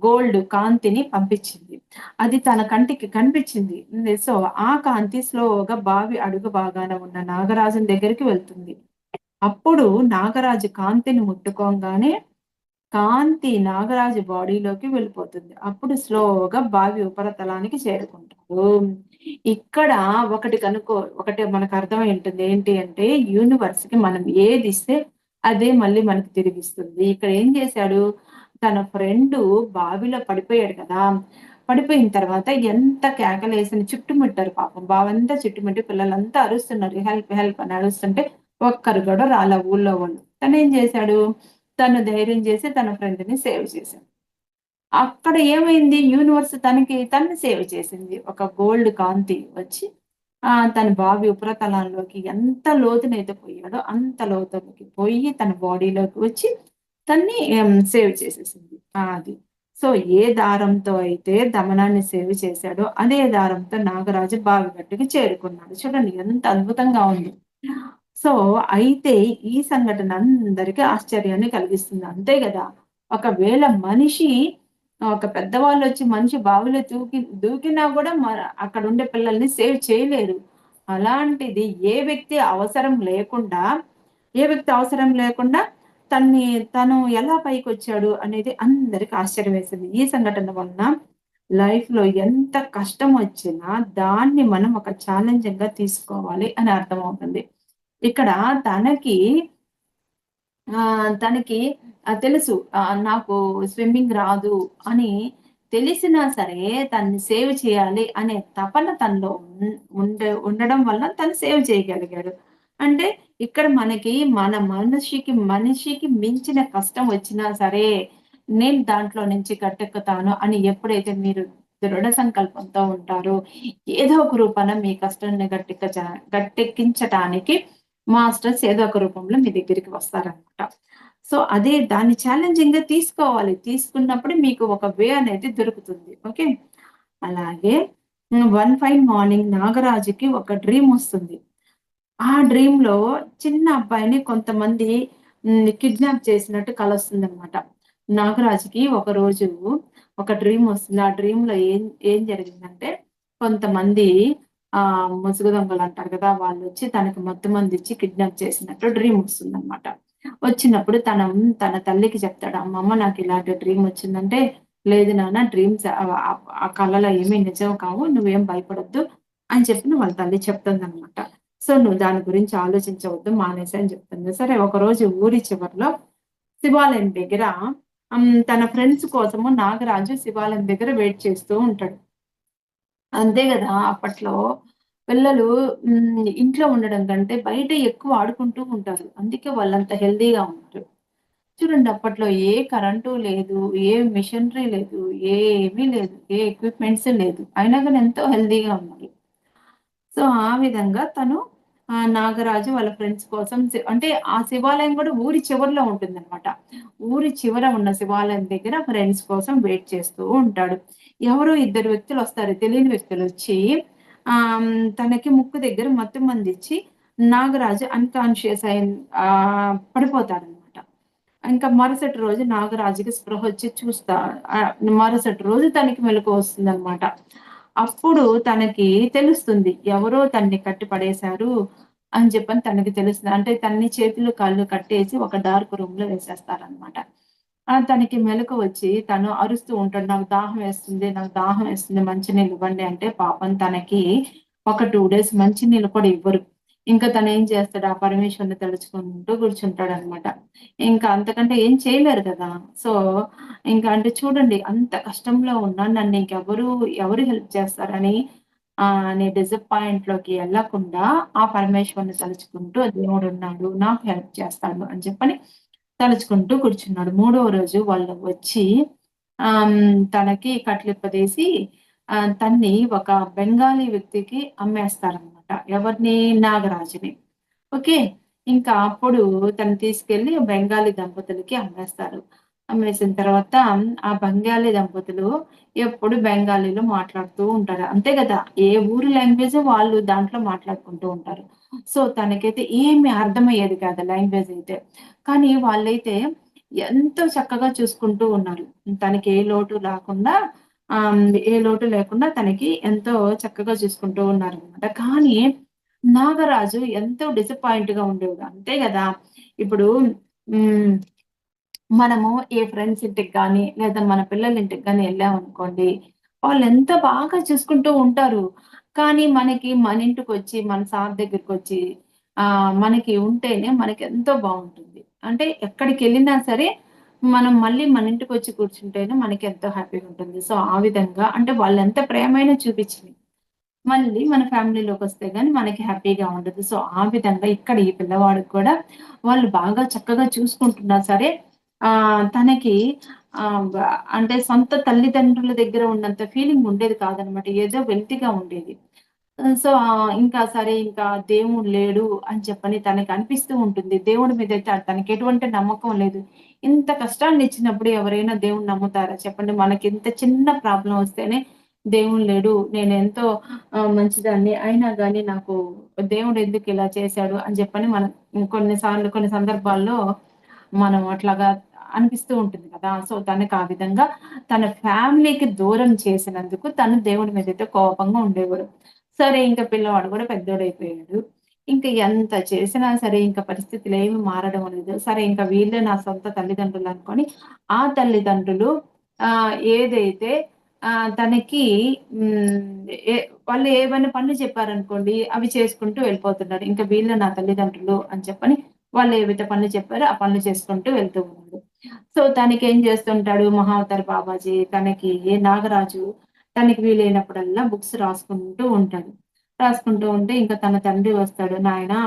గోల్డ్ కాంతిని పంపించింది. అది తన కంటికి కనిపించింది. సో, ఆ కాంతి స్లోగా బావి అడుగు భాగాన ఉన్న నాగరాజుని దగ్గరికి వెళ్తుంది. అప్పుడు నాగరాజు కాంతిని ముట్టుకోంగానే కాంతి నాగరాజు బాడీలోకి వెళ్ళిపోతుంది. అప్పుడు స్లోగా బావి ఉపరితలానికి చేరుకుంటాడు. ఇక్కడ ఒకటి మనకు అర్థమై ఉంటుంది. ఏంటి అంటే యూనివర్స్‌కి మనం ఏదిస్తే అదే మళ్ళీ మనకు తిరిగిస్తుంది. ఇక్కడ ఏం చేశాడు, తన ఫ్రెండు బావిలో పడిపోయాడు కదా! పడిపోయిన తర్వాత ఎంత కేకలేసిన చుట్టుముట్టారు పాపం. బావంతా చుట్టుముట్టి పిల్లలంతా అరుస్తున్నారు. హెల్ప్ హెల్ప్ అని అరుస్తుంటే ఒక్కరు కూడా రాలా ఊళ్ళో వాళ్ళు. తనేం చేశాడు, తను ధైర్యం చేసి తన ఫ్రెండ్‌ని సేవ్ చేశాడు. అక్కడ ఏమైంది యూనివర్స్ తనని సేవ్ చేసింది. ఒక గోల్డ్ కాంతి వచ్చి తన బావి ఉపరితలంలోకి ఎంత లోతునైతే పోయాడో అంత లోతులోకి పోయి తన బాడీలోకి వచ్చి తన్ని సేవ్ చేసేసింది. అది. సో, ఏ దారంతో అయితే దమనాన్ని సేవ్ చేశాడో అదే దారంతో నాగరాజు బావి గట్టుకి చేరుకున్నాడు. చూడండి ఎంత అద్భుతంగా ఉంది. సో, అయితే ఈ సంఘటన అందరికి ఆశ్చర్యాన్ని కలిగిస్తుంది. అంతే గదా! ఒకవేళ ఒక పెద్దవాళ్ళొచ్చి మనిషి బావిలో దూకినా గూడా అక్కడుండే పిల్లల్ని సేవ్ చేయలేరు. అలాంటిది ఏ వ్యక్తి అవసరం లేకుండా తన్ని తను ఎలా పైకొచ్చాడు అనేది అందరికి ఆశ్చర్యం వేసింది. ఈ సంఘటన వలన లైఫ్‌లో ఎంత కష్టమొచ్చినా దాన్ని మనం ఒక ఛాలెంజింగ్‌గా తీసుకోవాలి అని అర్థమవుతుంది. ఇక్కడ తనకి తనకి తెలుసు. నాకు స్విమ్మింగ్ రాదు అని తెలిసినా సరే తనని సేవ్ చేయాలి అనే తపన తనలో ఉండడం వల్ల తను సేవ్ చేయగలిగాడు. అంటే ఇక్కడ మనకి మనిషికి మించిన కష్టం వచ్చినా సరే, నేను దాంట్లో నుంచి గట్టెక్కుతాను అని ఎప్పుడైతే మీరు దృఢ సంకల్పంతో ఉంటారో, ఏదో ఒక రూపాన మీ కష్టాన్ని గట్టెక్కించటానికి మాస్టర్స్ ఏదో ఒక రూపంలో మీ దగ్గరికి వస్తారనమాట. సో, దాన్ని ఛాలెంజింగ్‌గా తీసుకోవాలి. తీసుకున్నప్పుడు మీకు ఒక వే అనేది దొరుకుతుంది. ఓకే. అలాగే వన్ ఫైన్ మార్నింగ్ నాగరాజుకి ఒక డ్రీమొస్తుంది. ఆ డ్రీమ్‌లో చిన్న అబ్బాయిని కొంతమంది కిడ్నాప్ చేసినట్టు కలొస్తుందనమాట. నాగరాజుకి ఒకరోజు ఒక డ్రీమొస్తుంది. ఆ డ్రీమ్‌లో ఏం ఏం జరిగిందంటే కొంతమంది ముసుగు దొంగలంటారు కదా! వాళ్ళొచ్చి తనకి మత్తు మందిచ్చి కిడ్నాప్ చేసినట్టు డ్రీమొస్తుందనమాట. వచ్చినప్పుడు తన తల్లికి చెప్తాడు. అమ్మమ్మ నాకు ఇలాంటి డ్రీమొచ్చిందంటే, లేదు నాన్న డ్రీమ్స్ ఆ కలలో ఏమి నిజం కావు. నువ్వేం భయపడొద్దు అని చెప్పి వాళ్ళ తల్లి చెప్తుందనమాట. సో, నువ్వు దాని గురించి ఆలోచించవద్దు మానేసేయి అని చెప్తుంది. సరే ఒకరోజు ఊరి చివరలో శివాలయం దగ్గర తన ఫ్రెండ్స్ కోసము నాగరాజు శివాలయం దగ్గర వెయిట్ చేస్తూ ఉంటాడు. అంతే గదా! అప్పట్లో పిల్లలు ఇంట్లో ఉండడం కంటే బయట ఎక్కువ ఆడుకుంటూ ఉంటారు. అందుకే వాళ్ళంత హెల్తీగా ఉంటారు. చూడండి అప్పట్లో ఏ కరెంటు లేదు, ఏ మిషనరీ లేదు, ఏమీ లేదు, ఏ ఎక్విప్‌మెంట్స్ లేదు. అయినా గాని ఎంతో హెల్తీగా ఉన్నారు. సో, ఆ విధంగా తను నాగరాజు వాళ్ళ ఫ్రెండ్స్ కోసం అంటే ఆ శివాలయం గూడా ఊరి చివరలో ఉంటుందనమాట. ఊరి చివర ఉన్న శివాలయం దగ్గర ఫ్రెండ్స్ కోసం వెయిట్ చేస్తూ ఉంటాడు. ఎవరో ఇద్దరు వ్యక్తులొస్తారు. తెలియని వ్యక్తులొచ్చి తనకి ముక్కు దగ్గర మత్తు మందిచ్చి నాగరాజు అన్‌కాన్షియస్ పడిపోతాడనమాట. ఇంకా మరుసటి రోజు నాగరాజుకి స్పృహొచ్చి మరుసటి రోజు తనకి మెలుకువొస్తుందనమాట. అప్పుడు తనకి తెలుస్తుంది. ఎవరో తనని కట్టి పడేశారు అని చెప్పని తనకి తెలుస్తుంది. అంటే తనని చేతులు, కాళ్ళు కట్టేసి ఒక డార్క్ రూమ్‌లో వేసేస్తారనమాట. తనకి మెలుకువొచ్చి తను అరుస్తూ ఉంటాడు. నాకు దాహం వేస్తుంది మంచినీళ్ళు ఇవ్వండి అంటే పాపం తనకి ఒక 2 డేస్ మంచినీళ్ళు కూడా ఇవ్వరు. ఇంకా తనేం చేస్తాడు, ఆ పరమేశ్వరుని తలుచుకుంటూ కూర్చుంటాడనమాట. ఇంకా అంతకంటే ఏం చేయలేరు కదా! సో, ఇంకా అంటే చూడండి అంత కష్టంలో ఉన్నా ఎవరు హెల్ప్ చేస్తారని అనే డిసప్పాయింట్‌లోకి ఎళ్ళకుండా ఆ పరమేశ్వరుని తలుచుకుంటూ దేవుడున్నాడు, నాకు హెల్ప్ చేస్తాడు అని చెప్పని తలుచుకుంటూ కూర్చున్నాడు. మూడవ రోజు వాళ్ళు వచ్చి తనకి కట్లిప్పదీసి తన్ని ఒక బెంగాలీ వ్యక్తికి అమ్మేస్తారనమాట. ఎవరిని? నాగరాజుని. ఓకే. ఇంకా అప్పుడు తను తీసుకెళ్ళి బెంగాలీ దంపతులకి అమ్మేస్తారు. అమ్మేసిన తర్వాత ఆ బెంగాలీ దంపతులు ఎప్పుడు బెంగాలీలో మాట్లాడుతూ ఉంటారు. అంతే గదా! ఏ ఊరి లాంగ్వేజ్ వాళ్ళు దాంట్లో మాట్లాడుకుంటూ ఉంటారు. సో, తనకైతే ఏమి అర్థమయ్యేది కాదు లాంగ్వేజ్ అయితే. కానీ వాళ్ళైతే ఎంతో చక్కగా చూసుకుంటూ ఉన్నారు. తనకి ఏ లోటు లేకుండా తనకి ఎంతో చక్కగా చూసుకుంటూ ఉన్నారనమాట. కానీ నాగరాజు ఎంతో డిసప్పాయింట్‌గా ఉండేవాడు. అంతే గదా! ఇప్పుడు హ్మ్. మనము ఏ ఫ్రెండ్స్ ఇంటికి గాని, లేదా మన పిల్లల ఇంటికి గాని ఎళ్ళామనుకోండి, వాళ్ళెంత బాగా చూసుకుంటూ ఉంటారు. కానీ మనకి మన ఇంటికొచ్చి, మన సార్ దగ్గరికొచ్చి మనకి ఉంటేనే మనకెంతో బావుంటుంది. అంటే ఎక్కడికెళ్ళినా సరే, మనం మళ్ళీ మన ఇంటికొచ్చి కూర్చుంటేనే మనకెంతో హ్యాపీగా ఉంటుంది. సో, ఆ విధంగా అంటే వాళ్ళెంత ప్రేమైనా చూపిచ్చని మళ్ళీ మన ఫ్యామిలీలోకొస్తే గాని మనకి హ్యాపీగా ఉండదు. సో, ఆ విధంగా ఇక్కడ ఈ పిల్లవాడికి కూడా వాళ్ళు బాగా చక్కగా చూసుకుంటున్నా సరే తనకి ఆహ్, బ అంటే సొంత తల్లిదండ్రుల దగ్గర ఉన్నంత ఫీలింగ్ ఉండేది కాదనమాట. ఏదో వెల్తీగా ఉండేది. సో, ఇంకా సరే ఇంకా దేవుడు లేడు అని చెప్పని తనకనిపిస్తూ ఉంటుంది. దేవుడి మీదయితే తనకెటువంటి నమ్మకం లేదు. ఇంత కష్టాన్నిచ్చినప్పుడు ఎవరైనా దేవుడిని నమ్ముతారా చెప్పండి? మనకింత చిన్న ప్రాబ్లమ్ వస్తేనే దేవుడు లేడు. నేనెంతో మంచిదాన్ని. అయినా గాని నాకు దేవుడెందుకిలా చేశాడు అని చెప్పని మనం కొన్ని సందర్భాల్లో మనం అట్లాగా అనిపిస్తూ ఉంటుంది కదా! సో, తనకు ఆ విధంగా తన ఫ్యామిలీకి దూరం చేసినందుకు తను దేవుడి మీదయితే కోపంగా ఉండేవాడు. సరే ఇంక పిల్లవాడు కూడా పెద్దోడయిపోయాడు. ఇంక ఎంత చేసినా సరే ఇంక పరిస్థితులేమి మారడం లేదు. సరే ఇంక వీళ్ళే నా సొంత తల్లిదండ్రులనుకోని ఆ తల్లిదండ్రులు ఏదైతే తనకి ఏ వాళ్ళు ఏవన్నా పనులు చెప్పారనుకోండి, అవి చేసుకుంటూ వెళ్ళిపోతున్నారు. ఇంక వీళ్ళు నా తల్లిదండ్రులు అని చెప్పని వాళ్ళు ఏవైతే పనులు చెప్పారో, ఆ పనులు చేసుకుంటూ వెళ్తూ ఉన్నాడు. సో, తనకేం చేస్తుంటాడు మహావతార్ బాబాజీ తనకి నాగరాజు తనకి వీలైనప్పుడల్లా బుక్స్ రాసుకుంటూ ఉంటాడు. రాసుకుంటూ ఉంటే ఇంక తన తండ్రి వస్తాడు. "నాయనా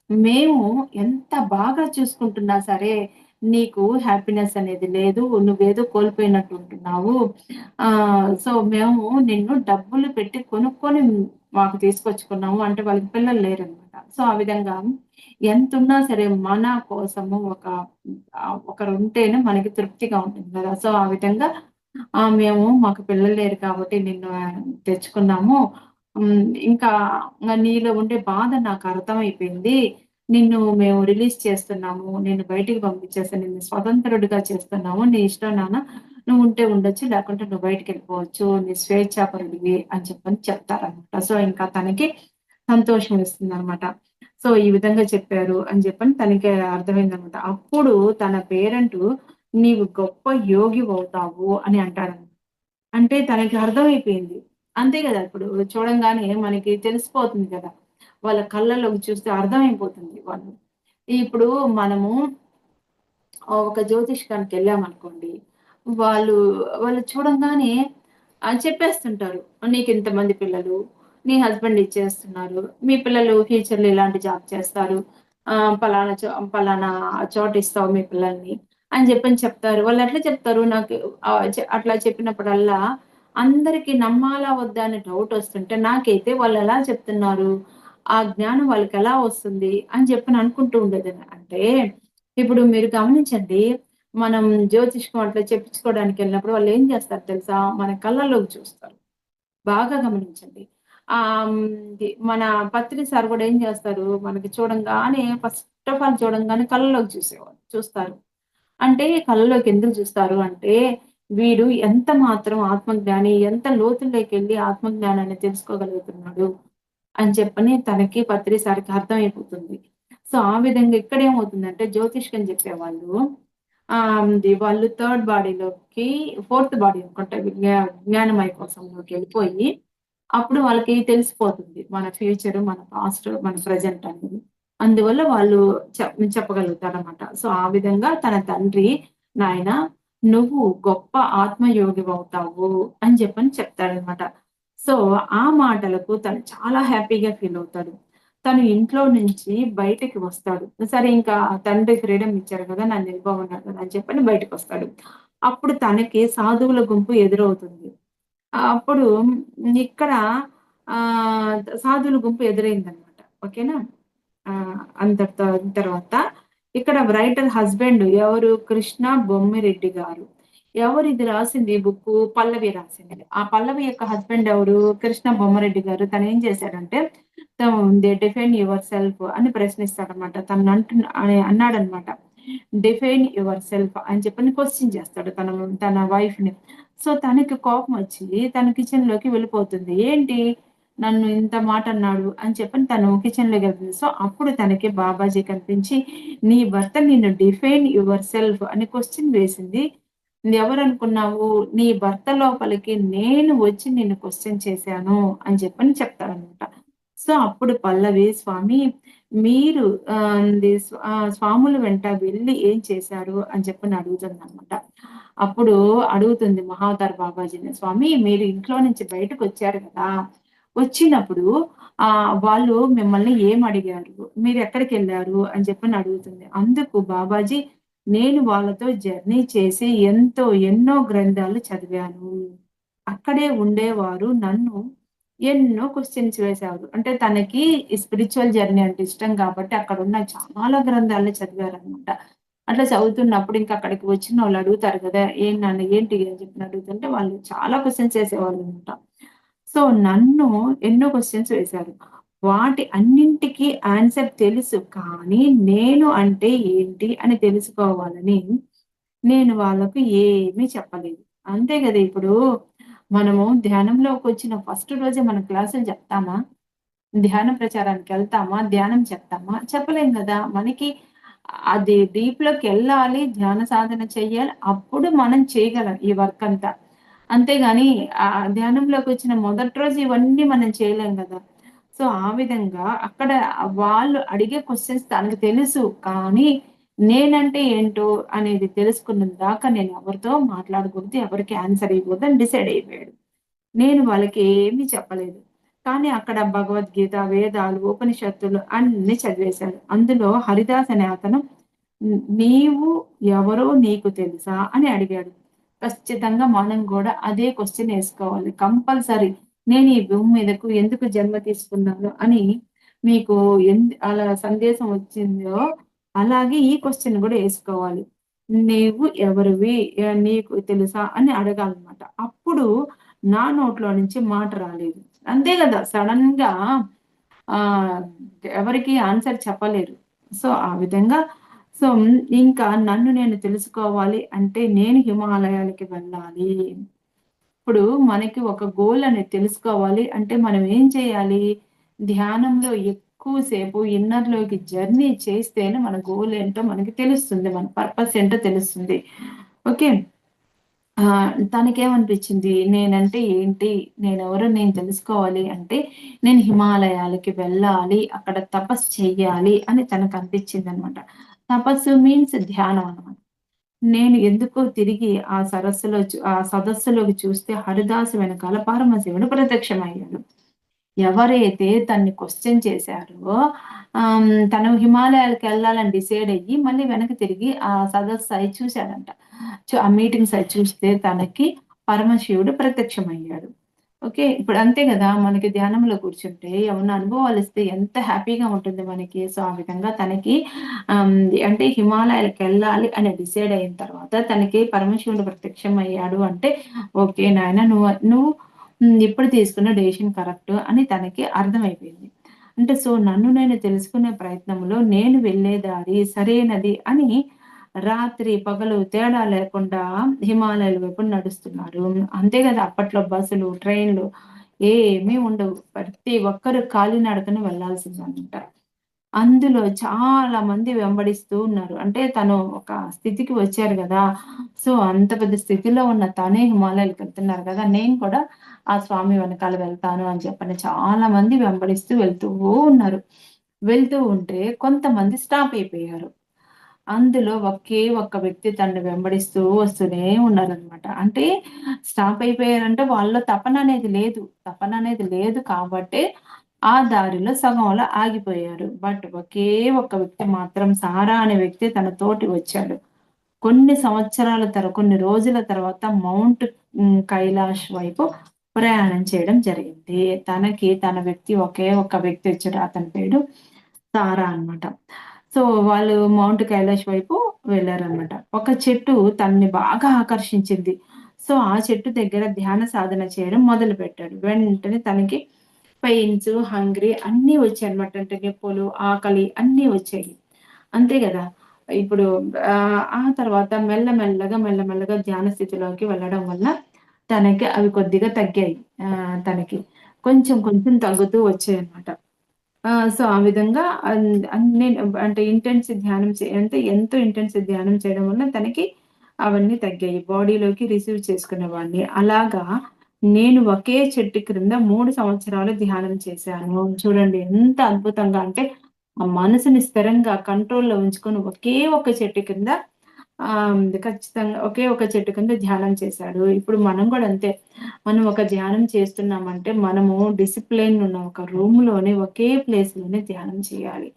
మేము ఎంత బాగా చూసుకుంటున్నా సరే, నీకు హ్యాపీనెస్ అనేది లేదు. నువ్వేదో కోల్పోయినట్టు ఉంటున్నావు. సో, మేము నిన్ను డబ్బులు పెట్టి కొనుక్కొని మాకు తీసుకొచ్చుకున్నాము." అంటే వాళ్ళకి పిల్లలు లేరనమాట. సో, ఆ విధంగా ఎంతున్నా సరే మన కోసము ఒకరుంటేనే మనకి తృప్తిగా ఉంటుంది గదా! సో, ఆ విధంగా మేము మాకు పిల్లలు లేరు కాబట్టి నిన్ను తెచ్చుకున్నాము. ఇంకా నీలో ఉండే బాధ నాకర్థమైపోయింది. నిన్ను మేము రిలీజ్ చేస్తున్నాము. నిన్ను బయటికి పంపించేసి నిన్ను స్వతంత్రుడిగా చేస్తున్నాము. నీ ఇష్టం నాన్న. నువ్వుంటే ఉండొచ్చు. లేకుంటే నువ్వు బయటికెళ్ళిపోవచ్చు. నీ స్వేచ్ఛాపరుడివి అని చెప్పని చెప్తారనమాట. సో, ఇంకా తనకి సంతోషం వేస్తుందనమాట. సో, ఈ విధంగా చెప్పారు అని చెప్పని తనకి అర్థమైందనమాట. అప్పుడు తన పేరెంటు "నీవు గొప్ప యోగివవుతావు" అని అంటాడనమాట. అంటే తనకి అర్థమైపోయింది. అంతే గదా! ఇప్పుడు చూడంగానే మనకి తెలిసిపోతుంది కదా! వాళ్ళ కళ్ళలోకి చూస్తే అర్థమైపోతుంది వాళ్ళు. ఇప్పుడు మనము ఒక జ్యోతిష్కానికెళ్ళామనుకోండి. వాళ్ళు, వాళ్ళు చూడంగానే చెప్పేస్తుంటారు. "నీకింతమంది పిల్లలు, నీ హస్బెండ్ ఇది చేస్తున్నారు. మీ పిల్లలు ఫ్యూచర్‌లో ఇలాంటి జాబ్ చేస్తారు. పలానా చోటిస్తావు మీ పిల్లల్ని" అని జెప్పని చెప్తారు. వాళ్ళెట్లా చెప్తారు? నాకు అట్లా చెప్పినప్పుడల్లా అందరికి నమ్మాలా? వద్దా? అనే డౌటొస్తుంటే నాకైతే వాళ్ళెలా చెప్తున్నారు? ఆ జ్ఞానం వాళ్ళకెలా వస్తుంది? అని చెప్పని అనుకుంటూ ఉండేదాన్ని. అంటే ఇప్పుడు మీరు గమనించండి. మనం జ్యోతిష్కం అట్లా చెప్పించుకోవడానికెళ్ళినప్పుడు వాళ్ళేం జేస్తారు తెలుసా? మన కళ్ళలోకి చూస్తారు. బాగా గమనించండి. మన పత్రి సార్ గూడా ఏం జేస్తారు? మనకి చూడంగానే ఫస్ట్ ఆఫ్ ఆల్ చూడంగానే కళ్ళలోకి చూస్తారు. అంటే కళ్ళలోకి ఎందుకు చూస్తారు అంటే, వీడు ఎంత మాత్రం ఆత్మజ్ఞాని, ఎంత లోతుల్లోకెళ్ళి ఆత్మజ్ఞానాన్ని తెలుసుకోగలుగుతున్నాడు అని చెప్పని తనకి పత్రి సార్‌కి అర్థమైపోతుంది. సో, ఆ విధంగా ఇక్కడేమవుతుందంటే జ్యోతిష్కం చెప్పేవాళ్ళు వాళ్ళు థర్డ్ బాడీలోకి ఫోర్త్ బాడీ అనుకుంటా జ్ఞానమయ కోశంలోకెళ్ళిపోయి అప్పుడు వాళ్ళకి తెలిసిపోతుంది. మన ఫ్యూచర్, మన పాస్ట్, మన ప్రెజెంట్ అనేది. అందువల్ల వాళ్ళు చెప్పగలుగుతారనమాట. సో, ఆ విధంగా తన తండ్రి, "నాయనా నువ్వు గొప్ప ఆత్మయోగివవుతావు" అని చెప్తాడనమాట. సో, ఆ మాటలకు తను చాలా హ్యాపీగా ఫీలవుతాడు. తను ఇంట్లో నుంచి బయటికి వస్తాడు. సరే ఇంకా తండ్రి ఫ్రీడమ్ ఇచ్చారు కదా! నన్నెళ్ళిపోమన్నారు కదా! అని చెప్పని బయటకొస్తాడు. అప్పుడు తనకి సాధువుల గుంపు ఎదురవుతుంది. అప్పుడు ఇక్కడ సాధువుల గుంపు ఎదురైందనమాట. ఓకేనా? అంతటితో తర్వాత ఇక్కడ రైటర్ హస్బెండ్ ఎవరు? కృష్ణ బొమ్మిరెడ్డి గారు. ఎవరు ఇది రాసింది బుక్కు? పల్లవి రాసింది. ఆ పల్లవి యొక్క హస్బెండ్ ఎవరు? కృష్ణ బొమ్మిరెడ్డి గారు. తనేం చేశాడంటే డిఫైన్ యువర్ సెల్ఫ్ అని ప్రశ్నిస్తాడనమాట. అన్నాడనమాట. డిఫైన్ యువర్ సెల్ఫ్ అని చెప్పని క్వెషన్ చేస్తాడు తన వైఫ్‌ని. సో, తనకి కోపమొచ్చి తను కిచెన్‌లోకి వెళ్ళిపోతుంది. ఏంటి నన్ను ఇంత మాటన్నాడు అని చెప్పని తను కిచెన్‌లోకెళ్తుంది. సో, అప్పుడు తనకి బాబాజీ కనిపించి, "నీ భర్త నిన్ను డిఫైన్ యువర్ సెల్ఫ్" అని క్వెషన్ వేసింది. ఎవరనుకున్నావు? నీ భర్త లోపలికి నేను వచ్చి నిన్ను క్వెషన్ చేశాను అని చెప్పని చెప్తాడనమాట. సో, అప్పుడు పల్లవి స్వామి మీరు స్వాముల వెంట వెళ్లి ఏం చేశారు అని చెప్పని అడుగుతుందనమాట. అప్పుడు అడుగుతుంది మహావతార్ బాబాజీని, "స్వామి మీరు ఇంట్లో నుంచి బయటకొచ్చారు కదా! వచ్చినప్పుడు వాళ్ళు మిమ్మల్ని ఏం అడిగారు? మీరెక్కడికెళ్లారు?" అని చెప్పని అడుగుతుంది. అందుకు బాబాజీ, "నేను వాళ్ళతో జర్నీ చేసి ఎన్నో గ్రంథాలు చదివాను. అక్కడే ఉండేవారు నన్ను ఎన్నో క్వెషన్స్ వేశారు." అంటే తనకి ఈ స్పిరిచ్యువల్ జర్నీ అంటే ఇష్టం కాబట్టి అక్కడున్న చాలా గ్రంథాలు చదివారనమాట. అట్లా చదువుతున్నప్పుడు ఇంక అక్కడికి వచ్చినోళ్ళు అడుగుతారు గదా! "ఏం నాన్న ఏంటి?" అని చెప్పి అడుగుతుంటే వాళ్ళు చాలా క్వెషన్స్ ఏసేవాళ్ళనమాట. సో, నన్ను ఎన్నో క్వెషన్స్ వేశారు. వాటి అన్నింటికి ఆన్సర్ తెలుసు. కానీ నేను అంటే ఏంటి అని తెలుసుకోవాలని నేను వాళ్ళకు ఏమీ చెప్పలేదు. అంతే గదా! ఇప్పుడు మనము ధ్యానంలోకొచ్చిన ఫస్ట్ రోజే మనం క్లాసులు చెప్తామా? ధ్యాన ప్రచారానికెళ్తామా? ధ్యానం చెప్తామా? చెప్పలేం గదా! మనకి అది డీప్‌లోకెళ్ళాలి, ధ్యాన సాధన చెయ్యాలి. అప్పుడు మనం చేయగలం ఈ వర్క్ అంతా. అంతేగాని ధ్యానంలోకొచ్చిన మొదటి రోజు ఇవన్నీ మనం చేయలేం గదా! సో, ఆ విధంగా అక్కడ వాళ్ళు అడిగే క్వెషన్స్ తనకు తెలుసు. కానీ నేనంటే ఏంటో అనేది తెలుసుకున్న దాకా నేను ఎవరితో మాట్లాడకూడదు, ఎవరికీ ఆన్సర్ ఇవ్వకూడదు అని డిసైడ్ అయిపోయాడు. నేను వాళ్ళకి ఏమీ చెప్పలేదు. కానీ అక్కడ భగవద్గీత, వేదాలు, ఉపనిషత్తులు అన్నీ చదివేశాడు. అందులో హరిదాస్ అనే అతను నీవు ఎవరో నీకు తెలుసా అని అడిగాడు. ఖచ్చితంగా మనం గూడా అదే క్వెషన్ ఏసుకోవాలి. కంపల్సరీ నేను ఈ భూమి మీదకు ఎందుకు జన్మ తీసుకున్నాను అని మీకు అలా సందేశం వచ్చిందో అలాగే ఈ క్వెషన్ గూడా ఏసుకోవాలి. నీవు ఎవరివి? నీకు తెలుసా? అని అడగాలన్నమాట. అప్పుడు నా నోట్లో నుంచి మాట రాలేదు. అంతే గదా! సడెన్‌గా ఆహ్, ఎవరికీ ఆన్సర్ చెప్పలేరు. సో, ఆ విధంగా ఇంకా నన్ను నేను తెలుసుకోవాలి అంటే నేను హిమాలయాలకి వెళ్ళాలి. ఇప్పుడు మనకి ఒక గోల్ అనేది తెలుసుకోవాలి అంటే మనం ఏం చేయాలి? ధ్యానంలో ఎక్కువ సేపు ఇన్నర్‌లోకి జర్నీ చేస్తేనే మన గోల్ ఏంటో మనకి తెలుస్తుంది. మన పర్పస్ ఏంటో తెలుస్తుంది. ఓకే. తనకేమనిపించింది? నేనంటే ఏంటి? నేనెవరో నేను తెలుసుకోవాలి అంటే, నేను హిమాలయాలకి వెళ్ళాలి, అక్కడ తపస్సు చెయ్యాలి అని తనకనిపించిందనమాట. తపస్సు మీన్స్ ధ్యానం అనమాట. నేను ఎందుకో తిరిగి ఆ సదస్సులోకి చూస్తే హరిదాసు వెనకాల పరమశివుడు ప్రత్యక్షమయ్యాడు. ఎవరైతే తన్ని క్వెషన్ చేశారో తను హిమాలయాలకెళ్ళాలని డిసైడ్ అయ్యి మళ్ళీ వెనక్కి తిరిగి ఆ సదస్సు అయి చూసాడంట. ఆ మీటింగ్స్ అయి చూస్తే తనకి పరమశివుడు ప్రత్యక్షమయ్యాడు. ఓకే. ఇప్పుడు అంతే గదా! మనకి ధ్యానంలో కూర్చుంటే ఏమన్నా అనుభవాలిస్తే ఎంత హ్యాపీగా ఉంటుంది మనకి. సో, ఆ విధంగా తనకి ఆహ్, అంటే హిమాలయాలకెళ్ళాలి అని డిసైడ్ అయిన తర్వాత తనకి పరమశివుడు ప్రత్యక్షమయ్యాడు అంటే, ఓకే నాయన నువ్వు నువ్వు ఇప్పుడు తీసుకున్న డెసిషన్ కరెక్ట్ అని తనకి అర్థమైపోయింది. అంటే నన్ను నేను తెలుసుకునే ప్రయత్నంలో నేను వెళ్ళే దారి సరైనది అని రాత్రి, పగలు తేడా లేకుండా హిమాలయాల వైపు నడుస్తున్నారు. అంతే గదా! అప్పట్లో బస్సులు, ట్రైన్‌లు ఏమీ ఉండవు. ప్రతి ఒక్కరు కాలినడకన వెళ్ళాల్సిందనమాట. అందులో చాలా మంది వెంబడిస్తూ ఉన్నారు. అంటే తను ఒక స్థితికి వచ్చారు గదా! సో, అంత పెద్ద స్థితిలో ఉన్న తనే హిమాలయాలకెళ్తున్నారు గదా! నేను కూడా ఆ స్వామి వెనకాల వెళ్తాను అని చెప్పని చాలా మంది వెంబడిస్తూ వెళ్తూ ఉన్నారు. వెళ్తూ ఉంటే కొంతమంది స్టాప్ అయిపోయారు. అందులో ఒకే ఒక్క వ్యక్తి తనని వెంబడిస్తూ వస్తూనే ఉన్నారనమాట. అంటే స్టాప్ అయిపోయారంటే వాళ్ళలో తపననేది లేదు. తపననేది లేదు కాబట్టే ఆ దారిలో సగంలో ఆగిపోయారు. బట్ ఒకే ఒక్క వ్యక్తి మాత్రం సారా అనే వ్యక్తి తన తోటి వచ్చాడు. కొన్ని రోజుల తర్వాత కైలాష్ వైపు ప్రయాణం చేయడం జరిగింది. తన వ్యక్తి ఒకే ఒక్క వ్యక్తి వచ్చాడు. అతని పేరు సారా అన్నమాట. సో, వాళ్ళు మౌంట్ కైలాష్ వైపు వెళ్లారన్నమాట. ఒక చెట్టు తనని బాగా ఆకర్షించింది. సో, ఆ చెట్టు దగ్గర ధ్యాన సాధన చేయడం మొదలుపెట్టాడు. వెంటనే తనకి పెయిన్స్, హంగ్రీ అన్నీ వచ్చాయన్నమాట. అంటే నొప్పులు, ఆకలి అన్నీ వచ్చాయి. అంతే గదా! ఇప్పుడు ఆ తర్వాత మెల్లమెల్లగా ధ్యాన స్థితిలోకి వెళ్ళడం వల్ల తనకి అవి కొద్దిగా తగ్గాయి. తనకి కొంచెం తగ్గుతూ వచ్చాయన్నమాట. సో, ఆ విధంగా అన్ అన్ నేను అంటే ఎంతో ఇంటెన్సివ్ ధ్యానం చేయడం వల్ల తనకి అవన్నీ తగ్గాయి. బాడీలోకి రిసీవ్ చేసుకునేవాడిని. అలాగా నేను ఒకే చెట్టు క్రింద 3 సంవత్సరాలు ధ్యానం చేశాను. చూడండి ఎంత అద్భుతంగా అంటే, ఆ మనసుని స్థిరంగా కంట్రోల్‌లో ఉంచుకొని ఒకే ఒక చెట్టు కింద ఖచ్చితంగా ఒకే ఒక చెట్టు కింద ధ్యానం చేశాడు. ఇప్పుడు మనం గూడా అంతే. మనం ఒక ధ్యానం చేస్తున్నామంటే, మనము డిసిప్లైన్ ఉన్న ఒక రూమ్‌లోనే ఒకే ప్లేస్‌లోనే ధ్యానం చేయాలి.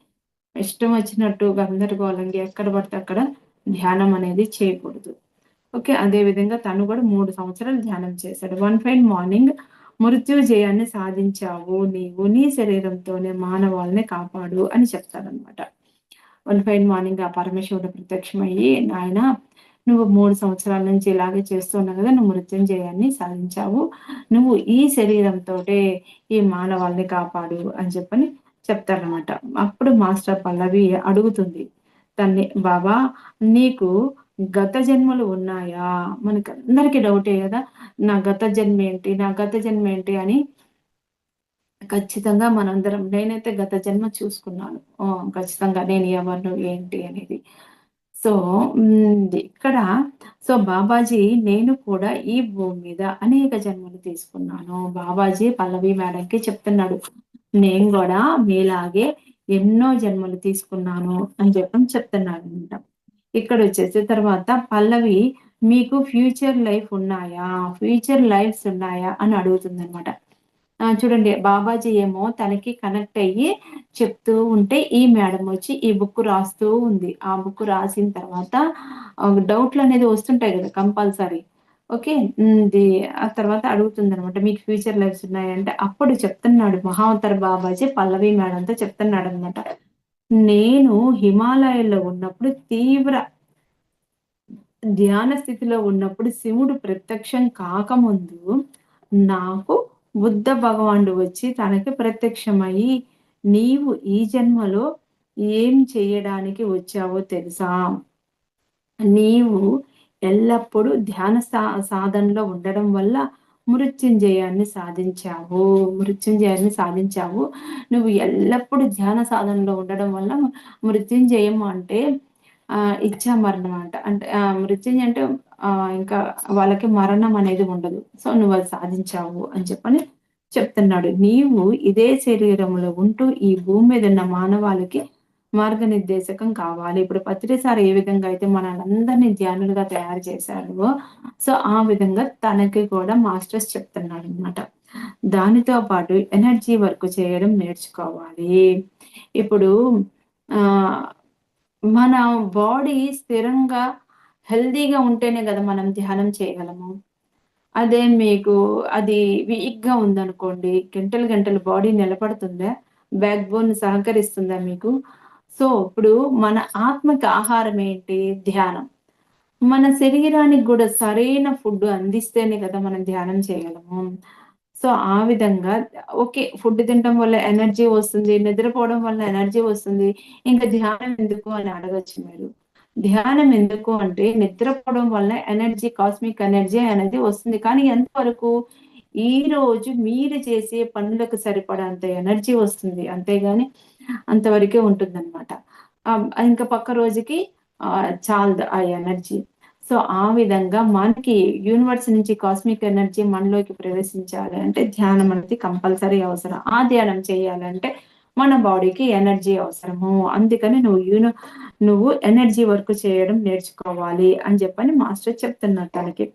ఇష్టం వచ్చినట్టు గందరగోళంగా ఎక్కడ పడితే అక్కడ ధ్యానం అనేది చేయకూడదు. ఓకే. అదే విధంగా తను గూడా 3 సంవత్సరాలు ధ్యానం చేశాడు. వన్ ఫైన్ మార్నింగ్ మృత్యుజయాన్ని సాధించావు నీవు. నీ శరీరంతోనే మానవాళిని కాపాడు అని చెప్తారనమాట. వన్ ఫైన్ మార్నింగ్ ఆ పరమశివుడు ప్రత్యక్షమయ్యి, "నాయనా నువ్వు 3 సంవత్సరాల నుంచి ఇలాగే చేస్తూ ఉన్నావు గదా! నువ్వు మృత్యుంజయాన్ని సాధించావు. నువ్వు ఈ శరీరంతోటే ఈ మానవాళిని కాపాడు" అని చెప్పని చెప్తారనమాట. అప్పుడు మాస్టర్ పల్లవి అడుగుతుంది తన్ని, "బాబా నీకు గత జన్మలు ఉన్నాయా?" మనకందరికి డౌటే గదా! నా గత జన్మేంటి? నా గత జన్మేంటి? అని ఖచ్చితంగా మనందరం నేనైతే గత జన్మ చూసుకున్నాను. ఖచ్చితంగా నేను ఎవరిను, ఏంటి అనేది. సో, ఇక్కడ బాబాజీ నేను కూడా ఈ భూమి మీద అనేక జన్మలు తీసుకున్నాను. బాబాజీ పల్లవి మేడంకి చెప్తున్నాడు. నేను గూడా మీలాగే ఎన్నో జన్మలు తీసుకున్నాను అని చెప్తున్నాడనమాట. ఇక్కడొచ్చేసి తర్వాత పల్లవి మీకు ఫ్యూచర్ లైఫ్ ఉన్నాయా? ఫ్యూచర్ లైఫ్స్ ఉన్నాయా? అని అడుగుతుందనమాట. చూడండి బాబాజీ ఏమో తనకి కనెక్ట్ అయ్యి చెప్తూ ఉంటే, ఈ మేడమ్ వచ్చి ఈ బుక్ రాస్తూ ఉంది. ఆ బుక్ రాసిన తర్వాత డౌట్‌లనేది వస్తుంటాయి గదా! కంపల్సరీ. ఓకే. ఆ తర్వాత అడుగుతుందనమాట. మీకు ఫ్యూచర్ లైఫ్స్ ఉన్నాయంటే, అప్పుడు చెప్తున్నాడు మహావతార్ బాబాజీ పల్లవి మేడంతో చెప్తున్నాడనమాట. నేను హిమాలయాల్లో ఉన్నప్పుడు తీవ్ర ధ్యాన స్థితిలో ఉన్నప్పుడు శివుడు ప్రత్యక్షం కాకముందు నాకు బుద్ధ భగవానుడు వచ్చి తనకి ప్రత్యక్షమయ్యి, "నీవు ఈ జన్మలో ఏం చేయడానికి వచ్చావో తెలుసా? నీవు ఎల్లప్పుడూ ధ్యాన సాధనలో ఉండడం వల్ల మృత్యుంజయాన్ని సాధించావు. నువ్వు ఎల్లప్పుడూ ధ్యాన సాధనలో ఉండడం వల్ల మృత్యుంజయం అంటే ఇచ్చా మరణం అంట. అంటే మృత్యుంజయం అంటే ఇంకా వాళ్ళకి మరణం అనేది ఉండదు. సో, నువ్వది సాధించావు" అని చెప్తున్నాడు. నీవు ఇదే శరీరంలో ఉంటూ ఈ భూమి మీద ఉన్న మానవాళికి మార్గనిర్దేశకం కావాలి. ఇప్పుడు పత్రి సార్ ఏ విధంగా అయితే మనల్నందరిని ధ్యానులుగా తయారు చేశాడో, సో, ఆ విధంగా తనకి కూడా మాస్టర్స్ చెప్తున్నాడనమాట. దానితో పాటు ఎనర్జీ వర్క్ చేయడం నేర్చుకోవాలి. ఇప్పుడు ఆహ్, మన బాడీ స్థిరంగా, హెల్తీగా ఉంటేనే గదా! మనం ధ్యానం చేయగలము. అదే మీకు అది వీక్‌గా ఉందనుకోండి, గంటలు బాడీ నిలబడుతుందా? బ్యాక్ బోన్ సహకరిస్తుందా మీకు? సో, ఇప్పుడు మన ఆత్మకి ఆహారం ఏంటి? ధ్యానం. మన శరీరానికి గూడా సరైన ఫుడ్ అందిస్తేనే కదా మనం ధ్యానం చేయగలము. సో, ఆ విధంగా ఓకే. ఫుడ్ తినటం వల్ల ఎనర్జీ వస్తుంది. నిద్రపోవడం వల్ల ఎనర్జీ వస్తుంది. ఇంక ధ్యానం ఎందుకు అని అడగొచ్చు మీరు. ధ్యానం ఎందుకు అంటే నిద్రపోవడం వల్ల కాస్మిక్ ఎనర్జీ అనేది వస్తుంది. కానీ ఎంతవరకు? ఈరోజు మీరు చేసే పనులకు సరిపడేంత ఎనర్జీ వస్తుంది. అంతేగాని అంతవరకే ఉంటుందన్నమాట. ఇంకా పక్క రోజుకి చాలదు ఆ ఎనర్జీ. సో, ఆ విధంగా మనకి యూనివర్స్ నుంచి కాస్మిక్ ఎనర్జీ మనలోకి ప్రవేశించాలి అంటే ధ్యానం అనేది కంపల్సరీ అవసరం. ఆ ధ్యానం చేయాలంటే మన బాడీకి ఎనర్జీ అవసరము. అందుకని నువ్వు ఎనర్జీ వర్క్ చేయడం నేర్చుకోవాలి అని చెప్పని మాస్టర్ చెప్తున్నారు తనకి.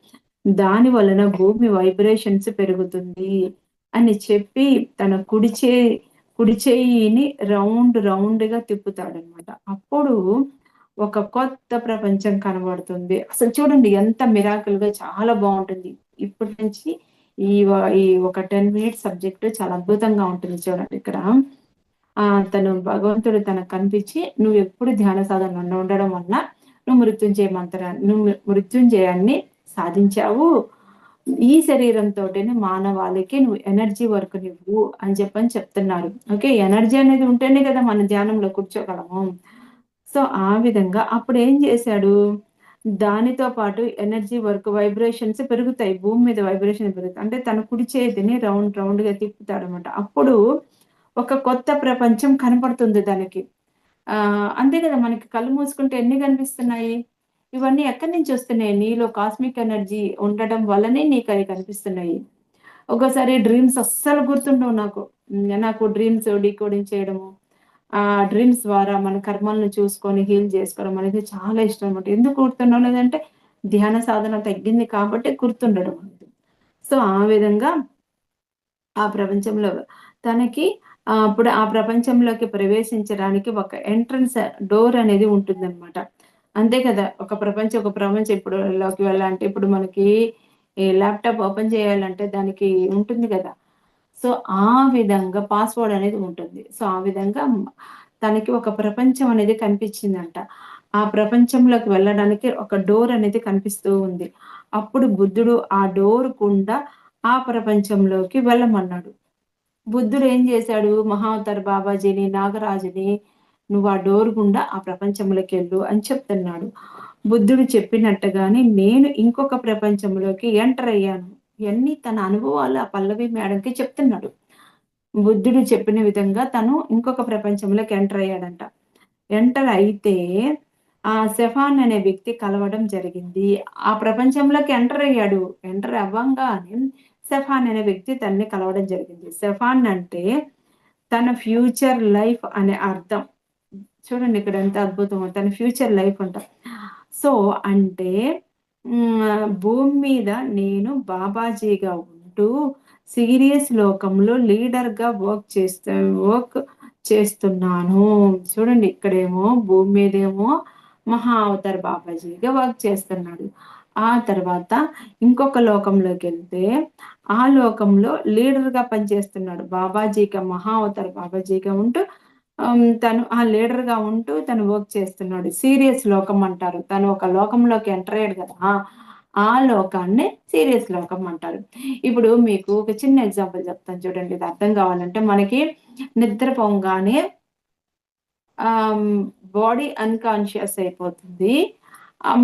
దాని వలన భూమి వైబ్రేషన్స్ పెరుగుతుంది అని చెప్పి తన కుడి చెయ్యిని రౌండ్‌గా తిప్పుతాడనమాట. అప్పుడు ఒక కొత్త ప్రపంచం కనబడుతుంది. అసలు చూడండి ఎంత మిరాకిల్‌గా చాలా బావుంటుంది. ఇప్పటి నుంచి ఈ ఒక 10 మినిట్స్ సబ్జెక్ట్ చాలా అద్భుతంగా ఉంటుంది చూడండి ఇక్కడ. భగవంతుడు తనకు కనిపించి నువ్వెప్పుడు ధ్యాన సాధనలో ఉండడం వలన నువ్వు మృత్యుంజయాన్ని సాధించావు. ఈ శరీరంతోటేనే మానవాళికి నువ్వు ఎనర్జీ వర్క్ నువ్వు అని చెప్తున్నారు. ఓకే. ఎనర్జీ అనేది ఉంటేనే కదా మనం ధ్యానంలో కూర్చోగలము. సో, ఆ విధంగా అప్పుడేం చేశాడు, దానితో పాటు ఎనర్జీ వర్క్ వైబ్రేషన్స్ పెరుగుతాయి. భూమి మీద వైబ్రేషన్ పెరుగుతాయి. అంటే తన కుడి చేతిని రౌండ్‌గా తిప్పుతాడనమాట. అప్పుడు ఒక కొత్త ప్రపంచం కనపడుతుంది తనకి. అంతే కదా! మనకి కళ్ళు మూసుకుంటే ఎన్ని కనిపిస్తున్నాయి? ఇవన్నీ ఎక్కడి నుంచి వస్తున్నాయి? నీలో కాస్మిక్ ఎనర్జీ ఉండడం వల్లనే నీకవి కనిపిస్తున్నాయి. ఒక్కోసారి డ్రీమ్స్ అస్సలు గుర్తుండవు నాకు. నాకు డ్రీమ్స్ డీకోడింగ్ చేయడము, డ్రీమ్స్ ద్వారా మన కర్మలను చూసుకొని హీల్ చేసుకోవడం అనేది చాలా ఇష్టం అన్నమాట. ఎందుకు గుర్తుండలేదంటే ధ్యాన సాధన తగ్గింది కాబట్టి గుర్తుండడం అనేది. సో, ఆ విధంగా ఆ ప్రపంచంలో తనకి అప్పుడు ఆ ప్రపంచంలోకి ప్రవేశించడానికి ఒక ఎంట్రన్స్ డోర్ అనేది ఉంటుందన్నమాట. అంతే కదా! ఒక ప్రపంచం లోకి వెళ్ళాలంటే ఇప్పుడు మనకి ఈ ల్యాప్‌టాప్ ఓపెన్ చేయాలంటే దానికి ఉంటుంది కదా! సో, ఆ విధంగా పాస్‌వర్డ్ అనేది ఉంటుంది. సో, ఆ విధంగా తనకి ఒక ప్రపంచం అనేది కనిపించిందంట. ఆ ప్రపంచంలోకి వెళ్ళడానికి ఒక డోర్ అనేది కనిపిస్తూ ఉంది. అప్పుడు బుద్ధుడు ఆ డోర్ గుండా ఆ ప్రపంచంలోకి వెళ్ళమన్నాడు. బుద్ధుడు ఏం చేశాడు? మహావతార్ బాబాజీని, నాగరాజుని "నువ్వు ఆ డోర్ గుండా ఆ ప్రపంచంలోకెళ్ళు" అని చెప్తున్నాడు. బుద్ధుడు చెప్పినట్టుగానే నేను ఇంకొక ప్రపంచంలోకి ఎంటర్ అయ్యాను. ఇయన్నీ తన అనుభవాలు ఆ పల్లవి మేడంకి చెప్తున్నాడు. బుద్ధుడు చెప్పిన విధంగా తను ఇంకొక ప్రపంచంలోకి ఎంటర్ అయ్యాడంట. ఎంటర్ అయితే సెఫాన్ అనే వ్యక్తి కలవడం జరిగింది. ఆ ప్రపంచంలోకి ఎంటర్ అయ్యాడు. ఎంటర్ అవ్వంగానే సెఫాన్ అనే వ్యక్తి తనని కలవడం జరిగింది. సెఫాన్ అంటే తన ఫ్యూచర్ లైఫ్ అనే అర్థం. చూడండి ఇక్కడ ఎంత అద్భుతమో. తన ఫ్యూచర్ లైఫ్ అంట. సో, అంటే భూమి మీద నేను బాబాజీగా ఉంటూ సీరియస్ లోకంలో లీడర్‌గా వర్క్ చేస్తున్నాను. చూడండి ఇక్కడేమో భూమి మీదేమో మహా అవతార్ బాబాజీగా వర్క్ చేస్తున్నాడు. ఆ తర్వాత ఇంకొక లోకంలోకెళ్తే ఆ లోకంలో లీడర్‌గా పనిచేస్తున్నాడు. మహా అవతార్ బాబాజీగా ఉంటూ తను లీడర్‌గా ఉంటూ తను వర్క్ చేస్తున్నాడు. సీరియస్ లోకం అంటారు. తను ఒక లోకంలోకి ఎంటర్ అయ్యాడు కదా! ఆ లోకాన్ని సీరియస్ లోకం అంటారు. ఇప్పుడు మీకు ఒక చిన్న ఎగ్జాంపుల్ చెప్తాను చూడండి. ఇది అర్థం కావాలంటే మనకి నిద్రపోంగానే ఆహ్, బాడీ అన్‌కాన్షియస్ అయిపోతుంది.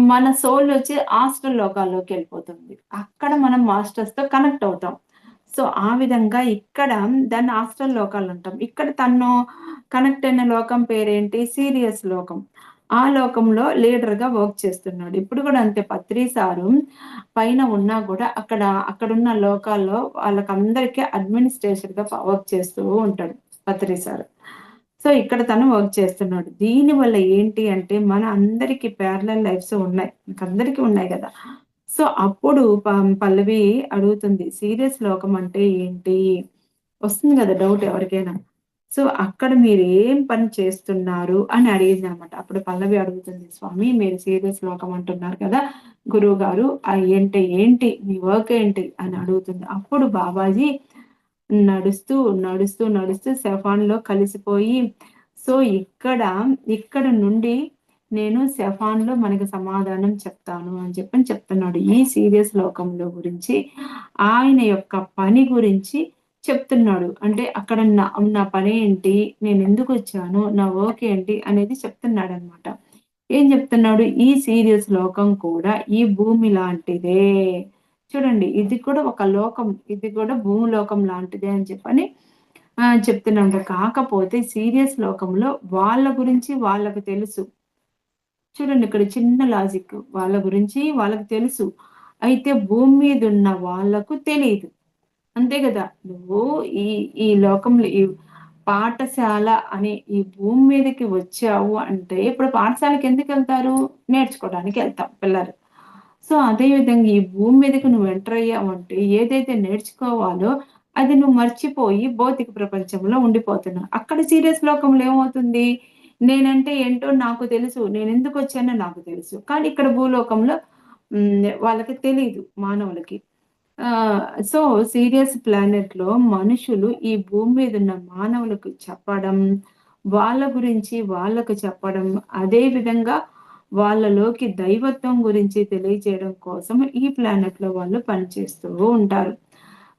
మన సోల్ వచ్చి ఆస్ట్రల్ లోకాల్లోకెళ్ళిపోతుంది. అక్కడ మనం మాస్టర్స్‌తో కనెక్ట్ అవుతాం. సో, ఆ విధంగా ఇక్కడ దాన్ని ఆస్ట్రల్ లోకాలంటాం. ఇక్కడ తను కనెక్ట్ అయిన లోకం పేరేంటి? సీరియస్ లోకం. ఆ లోకంలో లీడర్‌గా వర్క్ చేస్తున్నాడు. ఇప్పుడు గూడా అంతే పత్రి సారు పైన ఉన్నా గూడా అక్కడున్న లోకాల్లో వాళ్ళకందరికీ అడ్మినిస్ట్రేషన్‌గా వర్క్ చేస్తూ ఉంటాడు పత్రి సారు. సో, ఇక్కడ తను వర్క్ చేస్తున్నాడు. దీనివల్ల ఏంటి అంటే మన అందరికి ప్యారలల్ లైఫ్స్ ఉన్నాయి. మనకందరికీ ఉన్నాయి గదా! సో, అప్పుడు పల్లవి అడుగుతుంది. సీరియస్ లోకం అంటే ఏంటి? వస్తుంది గదా! డౌట్ ఎవరికైనా. సో, అక్కడ మీరేం పని చేస్తున్నారు అని అడిగిందనమాట. అప్పుడు పల్లవి అడుగుతుంది. స్వామి మీరు సీరియస్ లోకం అంటున్నారు కదా! గురువుగారు ఏంటి? మీ వర్క్ ఏంటి? అని అడుగుతుంది. అప్పుడు బాబాజీ నడుస్తూ సెఫాన్‌లో కలిసిపోయి సో, ఇక్కడ నుండి నేను సెఫాన్‌లో మనకి సమాధానం చెప్తాను అని చెప్తున్నాడు. ఈ సీరియస్ లోకంలో గురించి ఆయన యొక్క పని గురించి చెప్తున్నాడు. అంటే అక్కడ నా పనేంటి? నేనెందుకొచ్చాను? నా వర్క్ ఏంటి? అనేది చెప్తున్నాడనమాట. ఏం చెప్తున్నాడు? ఈ సీరియస్ లోకం కూడా ఈ భూమి లాంటిదే. చూడండి ఇది కూడా ఒక లోకం. ఇది కూడా భూలోకం లాంటిదే అని చెప్పని చెప్తున్నాను. కాకపోతే సీరియస్ లోకంలో వాళ్ళ గురించి వాళ్ళకి తెలుసు. చూడండి ఇక్కడ చిన్న లాజిక్. వాళ్ళ గురించి వాళ్ళకి తెలుసు. అయితే భూమి మీదున్న వాళ్ళకు తెలీదు. అంతే గదా! నువ్వు ఈ ఈ లోకంలో ఈ పాఠశాల అనే ఈ భూమి మీదకి వచ్చావు అంటే, ఇప్పుడు పాఠశాలకి ఎందుకెళ్తారు? నేర్చుకోవడానికి ఎళ్తాం పిల్లలు. సో, అదే విధంగా ఈ భూమి మీదకి నువ్వు ఎంటర్ అయ్యావంటే, ఏదైతే నేర్చుకోవాలో అది నువ్వు మర్చిపోయి భౌతిక ప్రపంచంలో ఉండిపోతున్నావు. అక్కడ సీరియస్ లోకంలో ఏమవుతుంది? నేనంటే ఏంటో నాకు తెలుసు. నేనెందుకొచ్చానో నాకు తెలుసు. కానీ ఇక్కడ భూలోకంలో వాళ్ళకి తెలీదు మానవులకి. సో, సీరియస్ ప్లానెట్‌లో మనుషులు ఈ భూమి మీదున్న మానవులకు చెప్పడం, వాళ్ళ గురించి వాళ్ళకు చెప్పడం, అదే విధంగా వాళ్ళలోకి దైవత్వం గురించి తెలియజేయడం కోసం ఈ ప్లానెట్‌లో వాళ్ళు పనిచేస్తూ ఉంటారు.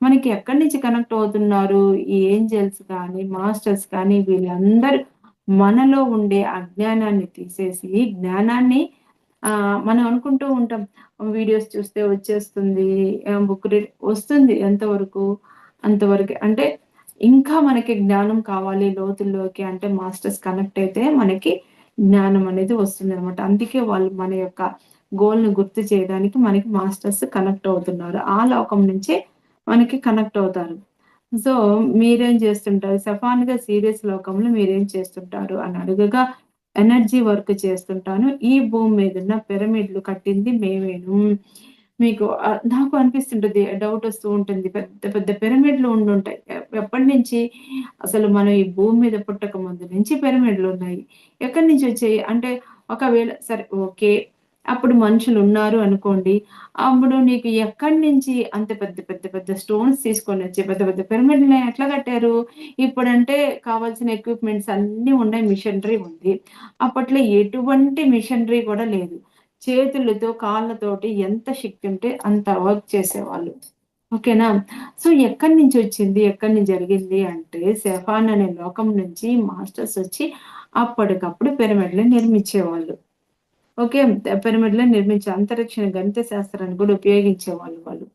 మనకి ఎక్కడి నుంచి కనెక్ట్ అవుతున్నారు? ఈ ఏంజెల్స్ కానీ, మాస్టర్స్ కానీ వీళ్ళందరూ మనలో ఉండే అజ్ఞానాన్ని తీసేసి జ్ఞానాన్ని మనం అనుకుంటూ ఉంటాం. వీడియోస్ చూస్తే వచ్చేస్తుంది. బుక్ రీడ్ వస్తుంది ఎంతవరకు? అంతవరకే. అంటే ఇంకా మనకి జ్ఞానం కావాలి లోతుల్లోకి అంటే మాస్టర్స్ కనెక్ట్ అయితే మనకి జ్ఞానం అనేది వస్తుందనమాట. అందుకే వాళ్ళు మన యొక్క గోల్‌ని గుర్తు చేయడానికి మనకి మాస్టర్స్ కనెక్ట్ అవుతున్నారు. ఆ లోకం నుంచే మనకి కనెక్ట్ అవుతారు. సో, మీరేం చేస్తుంటారు? సఫాన్‌గా సీరియస్ లోకంలో మీరేం చేస్తుంటారు అని అడగగా, ఎనర్జీ వర్క్ చేస్తుంటాను. ఈ భూమి మీదున్న పిరమిడ్‌లు కట్టింది మేమేను. మీకు నాకు అనిపిస్తుంటది. డౌటొస్తూ ఉంటుంది. పెద్ద పెద్ద పిరమిడ్‌లు ఉండుంటాయి. ఎప్పటినుంచి అసలు మనం ఈ భూమి మీద పుట్టక ముందు నుంచి పిరమిడ్‌లున్నాయి. ఎక్కడి నుంచి వచ్చాయి? అంటే ఒకవేళ సరే ఓకే. అప్పుడు మనుషులున్నారు అనుకోండి. అప్పుడు నీకు ఎక్కడి నుంచి అంత పెద్ద పెద్ద పెద్ద స్టోన్స్ తీసుకొనొచ్చి పెద్ద పెద్ద పిరమిడ్‌లని ఎట్లా కట్టారు? ఇప్పుడంటే కావాల్సిన ఎక్విప్‌మెంట్స్ అన్నీ ఉన్నాయి. మిషనరీ ఉంది. అప్పట్లో ఎటువంటి మిషనరీ కూడా లేదు. చేతులతో, కాళ్ళతోటి ఎంత శక్తి ఉంటే అంత వర్క్ చేసేవాళ్ళు. ఓకేనా? సో, ఎక్కడి నుంచొచ్చింది? ఎక్కడి నుంచి జరిగింది అంటే, సెఫాన్ అనే లోకం నుంచి మాస్టర్స్ వచ్చి అప్పటికప్పుడు పిరమిడ్‌లు నిర్మించేవాళ్ళు. ఓకే. పిరమిడ్‌లని నిర్మించారు. అంతరిక్ష గణిత శాస్త్రాన్ని కూడా ఉపయోగించేవాళ్ళు వాళ్ళు.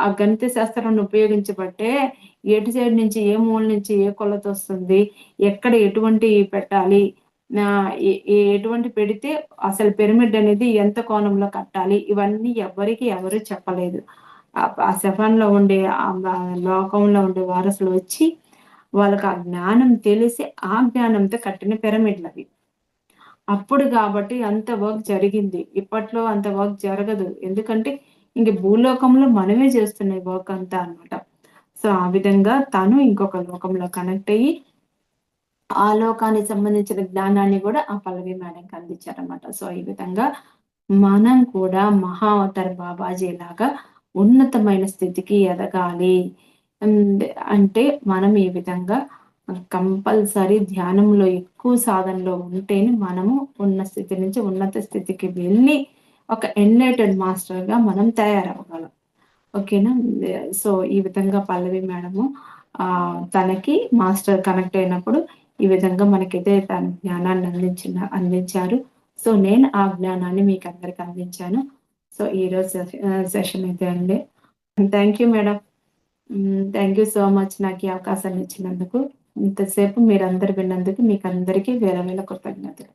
ఆ గణిత శాస్త్రాన్ని ఉపయోగించబట్టే ఎటు సైడ్ నుంచి, ఏ మూల నుంచి ఏ కొలతొస్తుంది, ఎక్కడ ఎటువంటియి పెట్టాలి, ఎటువంటి పెడితే అసలు పిరమిడ్ అనేది ఎంత కోణంలో కట్టాలి, ఇవన్నీ ఎవ్వరికీ ఎవరు చెప్పలేదు. ఆ సెఫాన్‌లో ఉండే లోకంలో ఉండే వారసులు వచ్చి వాళ్ళకి ఆ జ్ఞానం తెలిసి, ఆ జ్ఞానంతో కట్టిన పిరమిడ్‌లవి. అప్పుడు గాబట్టి అంత వర్క్ జరిగింది. ఇప్పట్లో అంత వర్క్ జరగదు. ఎందుకంటే, ఇంక భూలోకంలో మనమే జేస్తున్న ఈ వర్క్ అంతా అన్నమాట. సో, ఆ విధంగా తను ఇంకొక లోకంలో కనెక్ట్ అయ్యి, ఆ లోకానికి సంబంధించిన జ్ఞానాన్ని గూడా ఆ పల్లవి మేడంకి అందించారన్నమాట. సో, ఈ విధంగా మనం కూడా మహా అవతార్ బాబాజీలాగా ఉన్నతమైన స్థితికి ఎదగాలి. హ్మ్. అంటే మనం ఈ విధంగా కంపల్సరీ ధ్యానంలో ఎక్కువ సాధనలో ఉంటేనే మనము ఉన్న స్థితి నుంచి ఉన్నత స్థితికి వెళ్ళి ఒక ఎన్‌లైటెడ్ మాస్టర్‌గా మనం తయారవ్వగలం. ఓకేనా? సో, ఈ విధంగా పల్లవి మేడము తనకి మాస్టర్ కనెక్ట్ అయినప్పుడు ఈ విధంగా మనకైతే తన జ్ఞానాన్ని అందించారు. సో, నేను ఆ జ్ఞానాన్ని మీకందరికి అందించాను. సో, ఈరోజు సెషన్ అయితే అండి. Thank you madam. Thank you so much నాకు ఈ అవకాశాన్ని ఇచ్చినందుకు. ఇంతసేపు మీరందరూ విన్నందుకు మీకందరికీ వేల వేల కృతజ్ఞతలు.